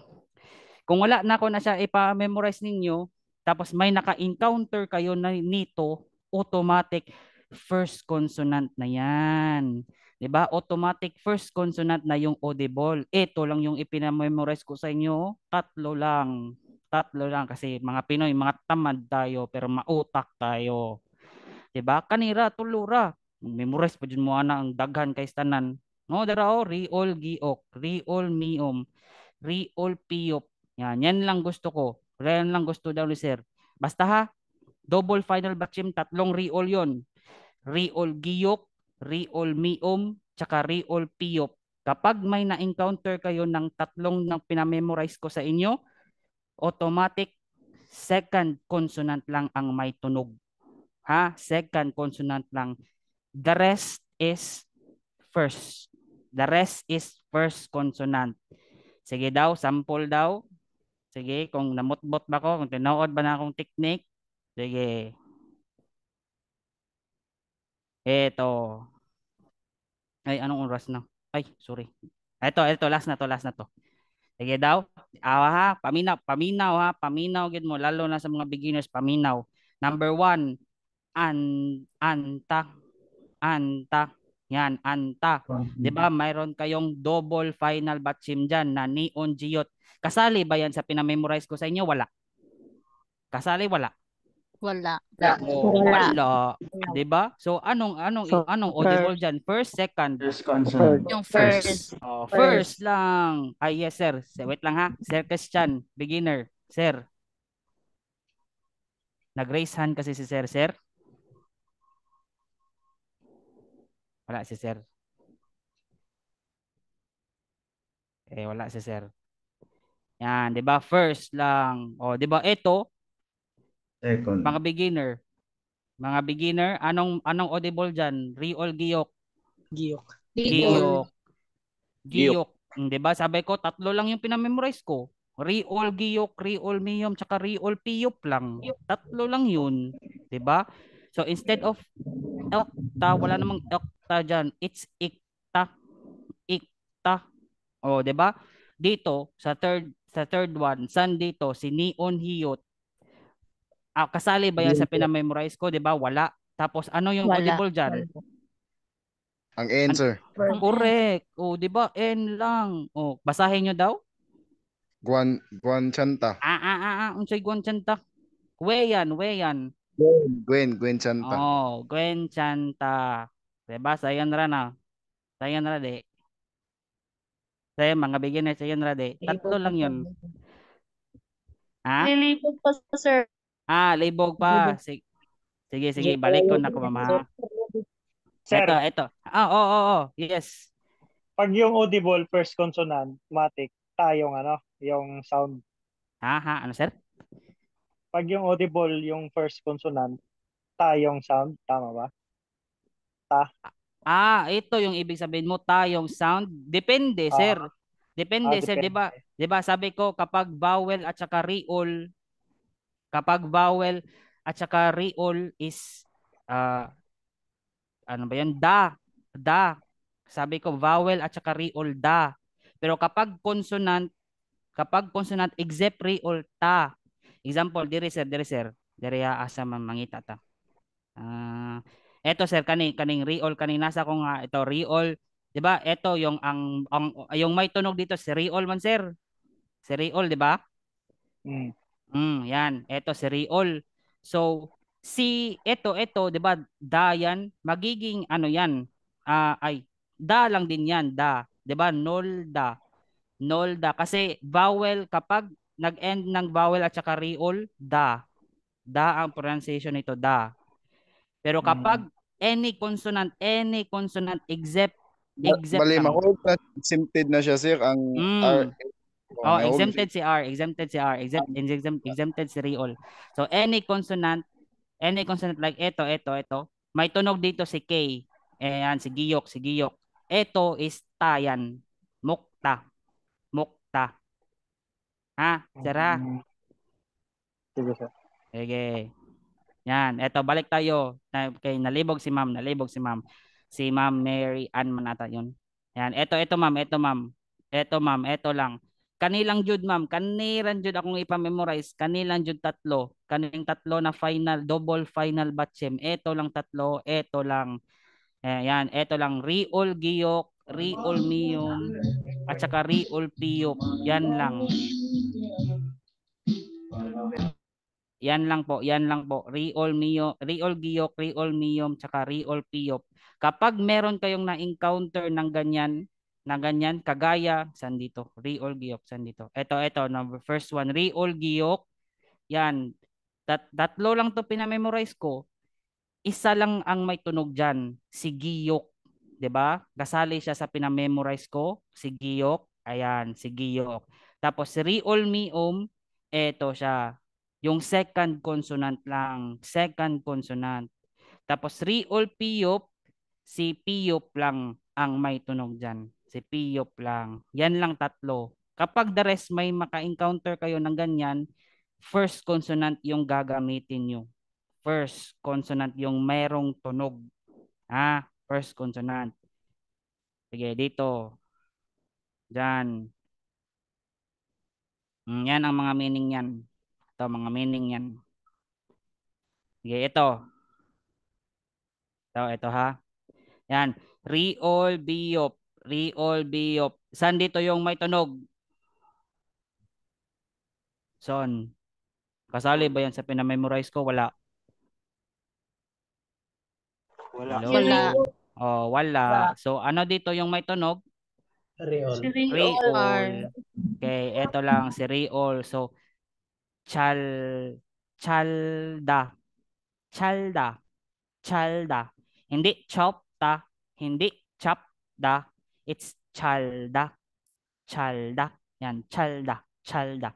Kung wala na ko na siya ipa-memorize ninyo, tapos may naka-encounter kayo na nito, automatic first consonant na 'yan. 'Di ba? Automatic first consonant na yung audible. Ito lang yung ipina-memorize ko sa inyo. Tatlo lang. Tatlo lang kasi mga Pinoy, mga tamad tayo pero mautak tayo. 'Di ba? Kanira tulura. Memorize pa jud mo ana ang daghan kay tanan. No, dara riol giok, riol miom, riol piyop. Yan lang gusto ko. Yan lang gusto daw ni sir. Basta ha, double final batchim, tatlong riol yon. Riol giyok, riol miom, tsaka riol piyop. Kapag may na-encounter kayo ng tatlong ng pinamemorize ko sa inyo, automatic second consonant lang ang may tunog. Ha? Second consonant lang. The rest is first. The rest is first consonant. Sige daw, sample daw. Sige, kung namutbot ba ko, kung tinood ba na akong technique. Sige. Eto. Ay, anong oras na? Ay, sorry. Ito, last na to. Sige daw. Ha, paminaw ha, paminaw gid mo lalo na sa mga beginners, paminaw. Number 1, anta. Yan, anta. 'Di ba? Mayroon kayong double final batchim diyan na neon giyot. Kasali ba yan sa pinamemorize ko sa inyo? Wala. Kasali wala. Wala. Wala. 'Di ba? So anong audible diyan? First, second. First consonant. Yung first. First lang. Ay, yes, sir. Wait lang ha. Sir Christian, beginner. Sir. Nag-raise hand kasi si sir. Sir? Wala si sir. Wala si sir. Yan, 'di ba? First lang. 'di ba? Ito, Second. mga beginner. Mga beginner, anong audible diyan? Riol giyok. Giyok. Giyok. 'Di ba? Sabi ko, tatlo lang yung pinamemorize ko. Riol giyok, riol miom, tsaka riol piyop lang. Tatlo lang yun. 'Di ba? So instead of okta, wala namang okta diyan. It's ikta. Ikta. 'di ba? Dito sa third one, san dito si neon hiyot. Kasali ba yan sa pinamemorize ko, 'di ba? Wala. Tapos ano yung audible diyan? Ang answer. Correct. 'Di ba? N lang. Basahin nyo daw. Guan Chanta. Unsay Gwen Chanta? Weyan. Gwen Chanta. Gwen Chanta. 'Di ba? Sayan ra na. Sayan ra de. Saya mga beginner sayan ra de. Tatlo lang 'yon. Ha? Lilipot pa, sir. Libog pa. Sige, balik ko na ko mama. Sir, Ito. Oo. Yes. pag yung audible first consonant, matic, tayong yung sound. Ano sir? Pag yung audible yung first consonant, tayong sound, tama ba? Ito yung ibig sabihin mo, tayong sound. Depende, sir. Depende, sir, 'di ba? 'Di ba sabi ko kapag vowel at saka reol is ano ba 'yan? Da. Sabi ko vowel at saka reol da. Pero kapag consonant except reol ta. Example, diri sir. Diri asa man mangita ta. Eto sir kaning reol kaning nasa ko nga ito reol, 'di ba? Ito yung yung may tunog dito si reol man sir. Si reol, 'di ba? Yan. Eto si reol. So ito, 'di ba? Da yan, magiging ano yan? Da lang din yan, da. 'Di ba? Nolda kasi vowel kapag nag-end ng vowel at saka reol, da. Da ang pronunciation nito, da. Pero kapag any consonant except Bali, lang. exempted na siya, sir. Ang R. Exempted si R. Exempted si reol. So any consonant like ito, may tunog dito si K. Ayan, si giyok. Ito is tayan. Mukta. Sira. Sige, sir. Okay. Yan, eto balik tayo kay nalibog si ma'am. Si Ma'am Mary Ann Manata yun. Yan, eto ma'am. Eto lang. Kanilang jud ma'am, kaniran jud akong ipamemorize, kanilang jud tatlo. Kaning tatlo na double final batchem. Eto lang tatlo, eto lang. Yan, eto lang reol giyok, reol mium, at saka reol piyok. Yan lang. Yan lang po, yan lang po. Reol Mio, Reol Giyok, Reol Miom, tsaka Reol Piop. Kapag meron kayong na-encounter ng ganyan, kagaya, saan dito? Reol Giyok, saan dito? Ito, number first one, Reol Giyok. Yan. Tatlo lang to pinamemorize ko. Isa lang ang may tunog dyan, si Giyok. 'Di ba? Kasali siya sa pinamemorize ko, si Giyok. Ayan, si Giyok. Tapos si Reol Miom, eto siya. Yung second consonant lang, second consonant. Tapos Reol Piop, si Piop lang ang may tunog dyan. Si Piop lang. Yan lang tatlo. Kapag the rest may maka-encounter kayo ng ganyan, first consonant yung gagamitin nyo. First consonant yung merong tunog. First consonant. Sige, dito. Diyan. Yan ang mga meaning yan. Ito, mga meaning yan. Sige, ito. Ito ha. Yan. Reol Biop. Reol Biop. Saan dito yung may tunog? Son. Kasali ba yan sa pinamemorize ko? Wala. Wala. Hello? Wala. Oh, wala. So, ano dito yung may tunog? Reol. Reol. Okay, ito lang si Reol. So, chalda. Chalda. Chalda. Hindi chopta. Hindi chapda. It's chalda. Chalda. Yan, chalda. Chalda.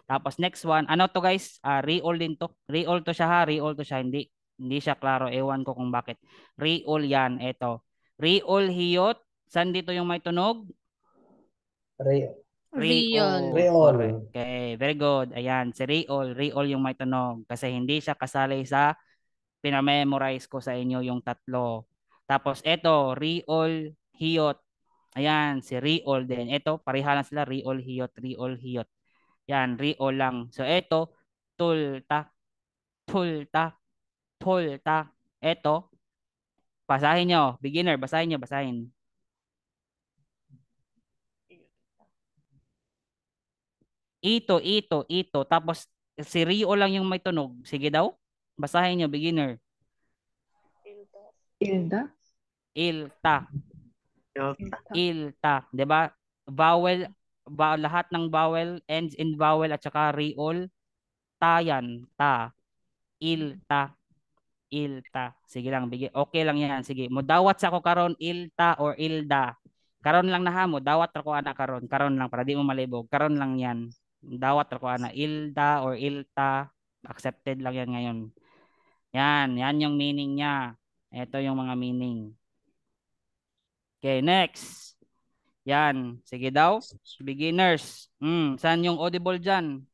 Tapos next one, ano to guys? Reol din to. Reol to siya ha. Reol to siya. Hindi siya klaro. Ewan ko kung bakit. Reol yan. Ito. Reol hiyot. Saan dito yung may tunog? Reol. Correct. Okay, very good. Ayan, si Reol. Reol yung may tunog. Kasi hindi siya kasali sa pinamemorize ko sa inyo yung tatlo. Tapos ito, Reol hiyot. Ayan, si Reol din. Ito, pareha lang sila. Reol hiyot, Reol hiyot. Yan, Reol lang. So ito, tulta, tulta, tulta. Ito, basahin nyo. Beginner, basahin nyo, basahin. Ito. Tapos si Rio lang yung may tunog. Sige daw. Basahin nyo, beginner. Ilda? Ilta. Ilta. 'Di ba? Vowel, lahat ng vowel ends in vowel at saka reol. Ta yan. Ta. Ilta. Ilta. Sige lang, okay lang yan. Sige. Mudawat sa ko karon ilta or ilda. Karon lang na ha mo. Dawat ako ana karon. Karon lang para di mo malibog. Karon lang yan. Dawat ako ana ilda or ilta. Accepted lang yan ngayon. Yan yung meaning niya. Ito yung mga meaning. Okay, next. Yan. Sige daw. Beginners. Saan yung audible dyan?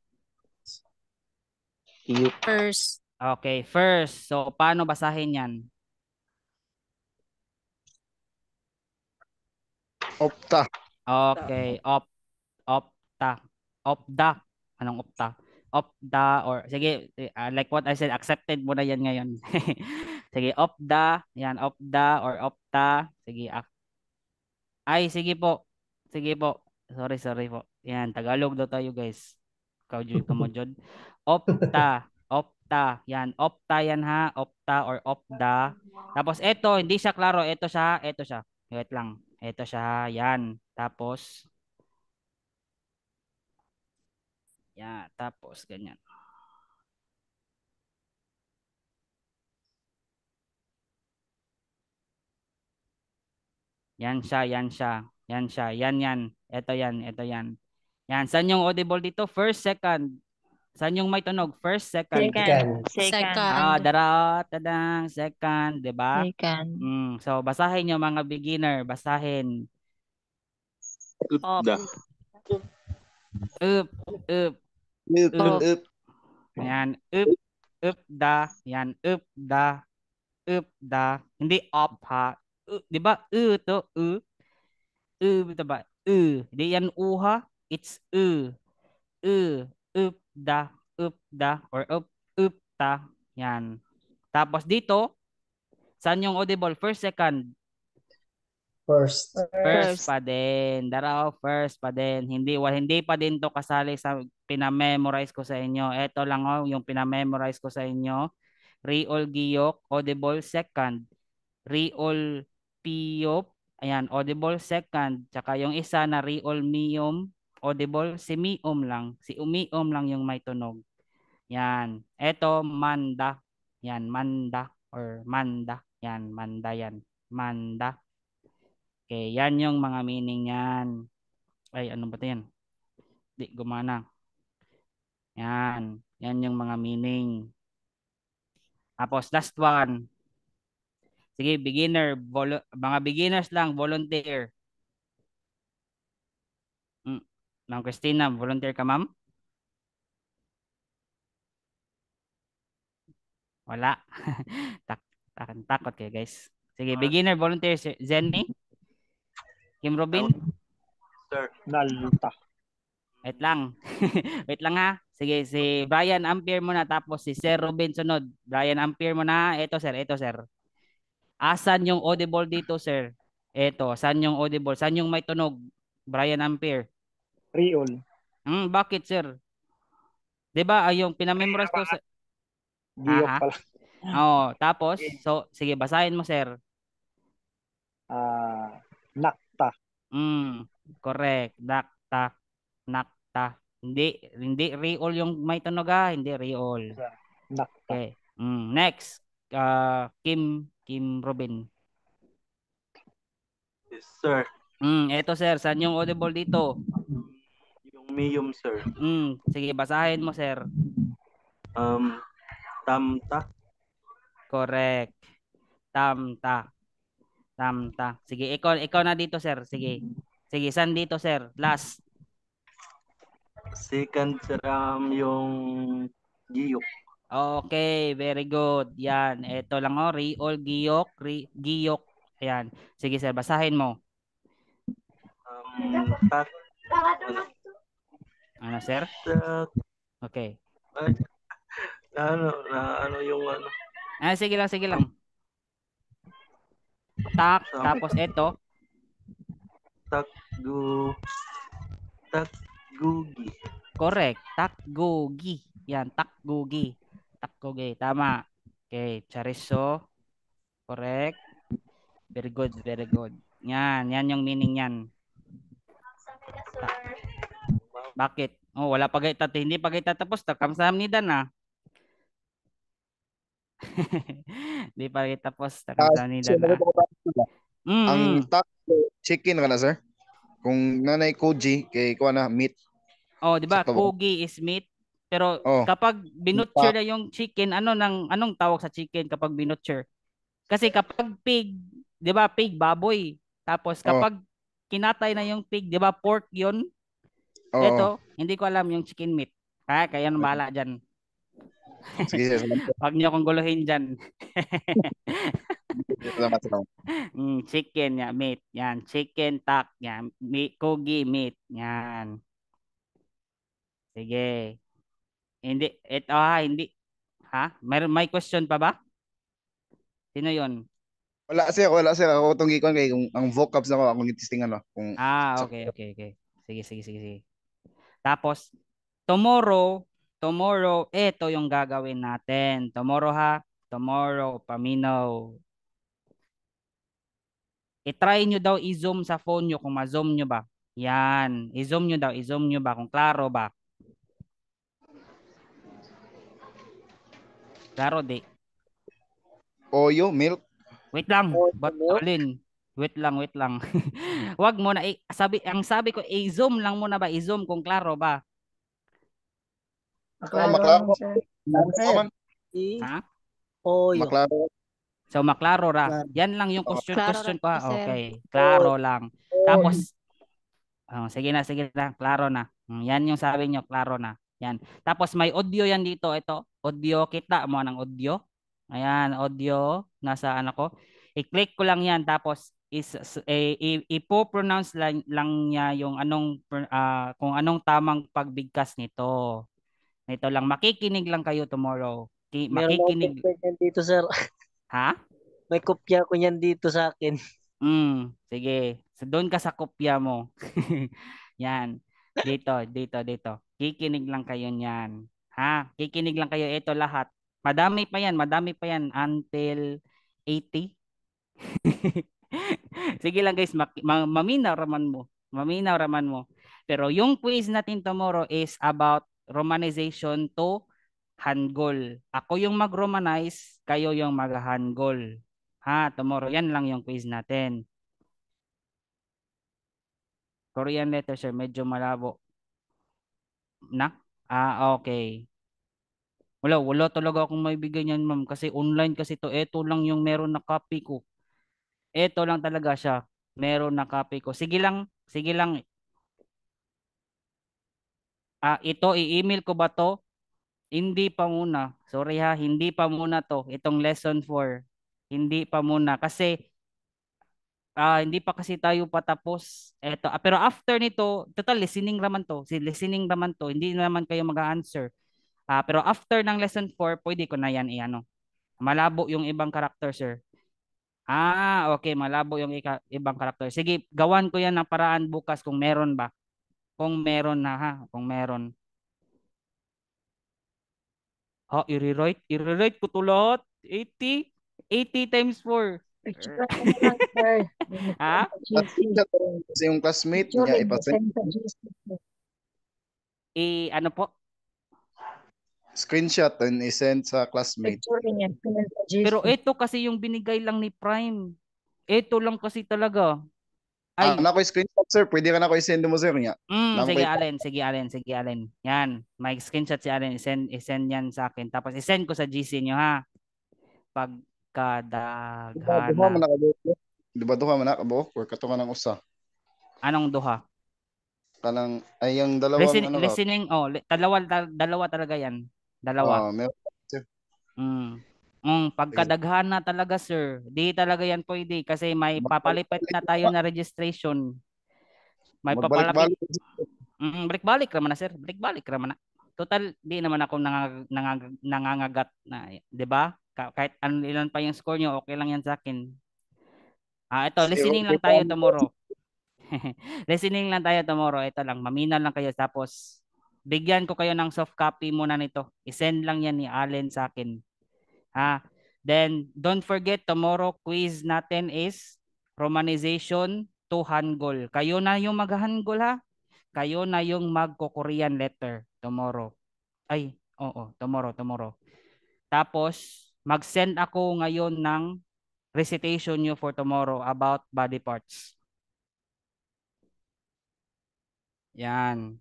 First. Okay, first. So, paano basahin yan? Opta. Okay, opta. Opda. Anong opta? Opda or sige, like what I said, accepted mo na yan ngayon. Sige, opda. Yan, opda or opta. Sige, ay, sige po. Sige po. Sorry po. Yan, Tagalog daw tayo guys. Kaujud ka mo, Jod. Opta. Opta. Yan, opta yan ha. Opta or opda. Tapos ito, hindi siya klaro. Ito siya. Wait lang. Ito siya. Yan. Tapos, yan. Tapos, ganyan. Yan siya. Ito yan. Yan. Saan yung audible dito? First, second. Saan yung may tunog? First, second. Second. Tadang, second, 'di ba? Second. So basahin nyo mga beginner, basahin. Upda. Up. Up. Yan, upda. Yan, upda. Hindi up ha. 'Di ba? To, diba? Hindi yan ha. It's upda or upta. Yan. Tapos dito, saan yung audible? First, second? First pa din. Daraw, first pa din. Hindi pa din to kasali sa pinamemorize ko sa inyo. Ito lang oh, yung pinamemorize ko sa inyo. Reol Giyok, audible second. Reol Piyop, ayan, audible second. Tsaka yung isa na Reol Miom, audible, si Miom lang. Si Umiom lang yung may tunog. Yan. Ito, Manda. Yan, Manda or Manda. Yan, Manda yan. Manda. Okay, yan yung mga meaning yan. Ay, ano ba ito yan? Di, gumana. Yan. Yan yung mga meaning. Tapos, last one. Sige, beginner. Mga beginners lang, volunteer. Ma'am Christina, volunteer ka, ma'am? Wala. Takot kayo, guys. Sige, beginner, volunteer. Zenny? Kim Robin? Sir. Nalita. Wait lang. Wait lang ha. Sige, si Brian Ampere muna tapos si Sir Robin sunod. Brian Ampere muna. Ito sir, ito sir. Asan yung audible dito sir? Ito, saan yung audible? Saan yung may tunog? Brian Ampere. Reol. Bakit sir? 'Di ba ay yung pinamemorize ko sa Giyok pala. Oh, tapos so sige basahin mo sir. Nakta. Correct. Nakta. Nakta. Hindi reol yung may tunog hindi reol. Nakta. Okay. Next. Kim Robin. Yes, sir. Eto sir, saan yung audible dito? Yung medium, sir. Sige, basahin mo sir. Tamta. Correct. Tamta. Tamta. Sige, ikaw na dito sir. Sige. Sige, saan dito sir? Last. Second, sir, yung giyok. Okay, very good. Yan, ito lang reol, giyok, giyok. Ayan. Sige sir, basahin mo. Tak. Ano sir? Tak. Okay. Ano yung ano? Sige lang, sige lang. Tak, tapos ito. Takgugi. Correct. Takgugi. Yan, takgugi. Takgugi. Tama. Okay, chariso. Correct. Very good, very good. Yan yung meaning yan. Bakit? Oh, wala pa kayo hindi pa kayo tatapos. Kamsahamnida na. Hindi pa kayo tapos. Kamsahamnida na. Ang chicken ka na, sir? Kung nanay koji, kay kuha na meat. Oh, di ba? Kogi is meat. Pero kapag binutcher na yung chicken, anong tawag sa chicken kapag binutcher? Kasi kapag pig, di ba? Pig, baboy. Tapos kapag kinatay na yung pig, di ba? Pork yun. Ito, hindi ko alam yung chicken meat. Kaya nang bahala dyan. Sige, sir. Huwag niyo akong guluhin dyan. Chicken, meat. Yan. Chicken, tak. Yan. Meat, kogi, meat. Yan. Sige. Hindi. Ito hindi. Ha? May question pa ba? Sino yun? Wala sir. Ako itong gikon kay ang vocabs na ko, akong testingan kung okay. Sige. Tapos, tomorrow, ito yung gagawin natin. Tomorrow, paminaw. I-try nyo daw i-zoom sa phone nyo kung ma-zoom nyo ba. Yan. I-zoom nyo ba kung klaro ba. Klaro di. Oyo, milk. Wait lang. Alin? Wait lang. Wag mo na ang sabi ko i-zoom lang muna ba? I-zoom kung klaro ba. Maklaro. Ha? Maklaro. So maklaro ra. Yan lang yung question ko. Okay. Klaro lang. Tapos sige na. Klaro na. Yan yung sabi nyo, klaro na. Yan. Tapos may audio yan dito. Ito, audio. Kita mo ng audio. Ayan, audio. Nasa ko. I-click ko lang yan. Tapos ipo-pronounce lang niya yung kung anong tamang pagbigkas nito. Ito lang. Makikinig lang kayo tomorrow. Makikinig. Meron akong dito, sir. Ha? May kopya ko niyan dito sa akin. Sige. So, doon ka sa kopya mo. Yan. Dito. Kikinig lang kayo niyan. Ha? Kikinig lang kayo. Ito lahat. Madami pa yan. Madami pa yan. Until 80. Sige lang guys. Maminaw raman mo. Maminaw raman mo. Pero yung quiz natin tomorrow is about romanization to Hangul. Ako yung mag-romanize. Kayo yung mag-Hangul. Ha? Tomorrow. Yan lang yung quiz natin. Korean letter sir. Medyo malabo. Na? Okay. Wala talaga akong maibigay niyan, ma'am. Kasi online kasi to. Ito lang yung meron na copy ko. Ito lang talaga siya. Meron na copy ko. Sige lang. Sige lang. Ito, i-email ko ba to? Hindi pa muna. Sorry ha, hindi pa muna to. Itong lesson 4. Hindi pa muna. Kasi, hindi pa kasi tayo patapos. Ito. Pero after nito, total, listening naman to. Si listening naman to. Hindi naman kayo mag-answer. Pero after ng lesson 4, pwede ko na yan i-ano. Malabo yung ibang karakter, sir. Okay. Malabo yung ibang karakter. Sige, gawan ko yan ng paraan bukas kung meron ba. Kung meron na ha. Kung meron. I-rewrite ko to lahat. 80. 80 times 4. Picture na lang, sir. Ha? Kasi yung classmate niya, ipasend. Ano po? Screenshot and isend sa classmate. Picture niya. Pero ito kasi yung binigay lang ni Prime. Ito lang kasi talaga. Ay. Na ko screenshot sir, pwede ka na ko i-send mo sir niya. Sige Allen. Yan, may screenshot si Allen, i-send yan sa akin. Tapos i-send ko sa GC nyo ha. Pagkadaghana. Diba duha man nakabuok or kato ka ng usa? Anong duha? Kanang ay yung dalawang listening, dalawa talaga yan. Dalawa. Meron. Pagkadaghana talaga sir. Di talaga yan pwede kasi may papalipit na tayo na registration. May papalapit. Balik naman na sir. Balik naman na. Total, di naman ako nangangagat na, 'di ba? Kahit ilan pa yung score nyo, okay lang yan sa akin. Ito, listening lang tayo tomorrow. Listening lang tayo tomorrow. Ito lang, mamina lang kayo. Tapos, bigyan ko kayo ng soft copy muna nito. I-send lang yan ni Allen sa akin. Then, don't forget, tomorrow quiz natin is romanization to Hangul. Kayo na yung mag-Hangul ha. Kayo na yung magko-Korean letter tomorrow. Tomorrow. Tapos, mag-send ako ngayon ng recitation nyo for tomorrow about body parts. Yan.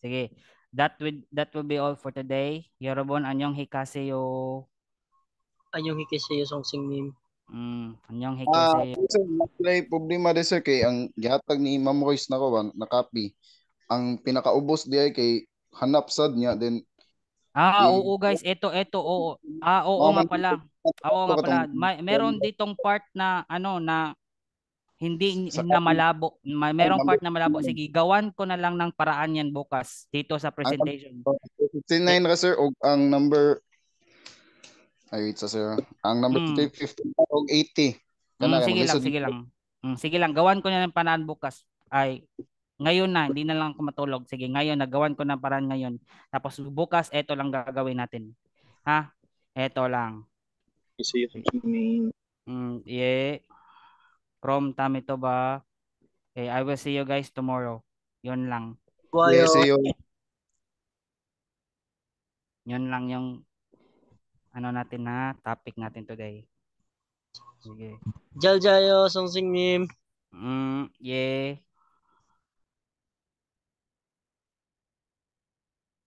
Sige. That will be all for today. 여러분 안녕히가세요. 안녕히계세요, 선생님. 안녕히계세요. Sir, may problema din sir kay ang gihatag ni Ma'am Royce na ko na copy. Ang pinakaubos di ay kay hanap sad niya then oo guys, ito oo. Oo nga pala. Meron ditong part na na hindi na malabo. Merong part na malabo. Sige, gawan ko na lang ng paraan yan bukas dito sa presentation. 59 ka sir og ang number sir. Ang number 15 og 80. Sige lang. Gawan ko na ng paraan bukas. Ngayon na, hindi na lang ako matulog. Sige, ngayon, nagawan ko ng paraan ngayon. Tapos bukas, eto lang gagawin natin. Ha? Eto lang. Yeah. From time ito ba? Okay, I will see you guys tomorrow. Yun lang. See you. Yun lang yung natin topic natin today. Sige. 잘 자요, 선생님. Yeah.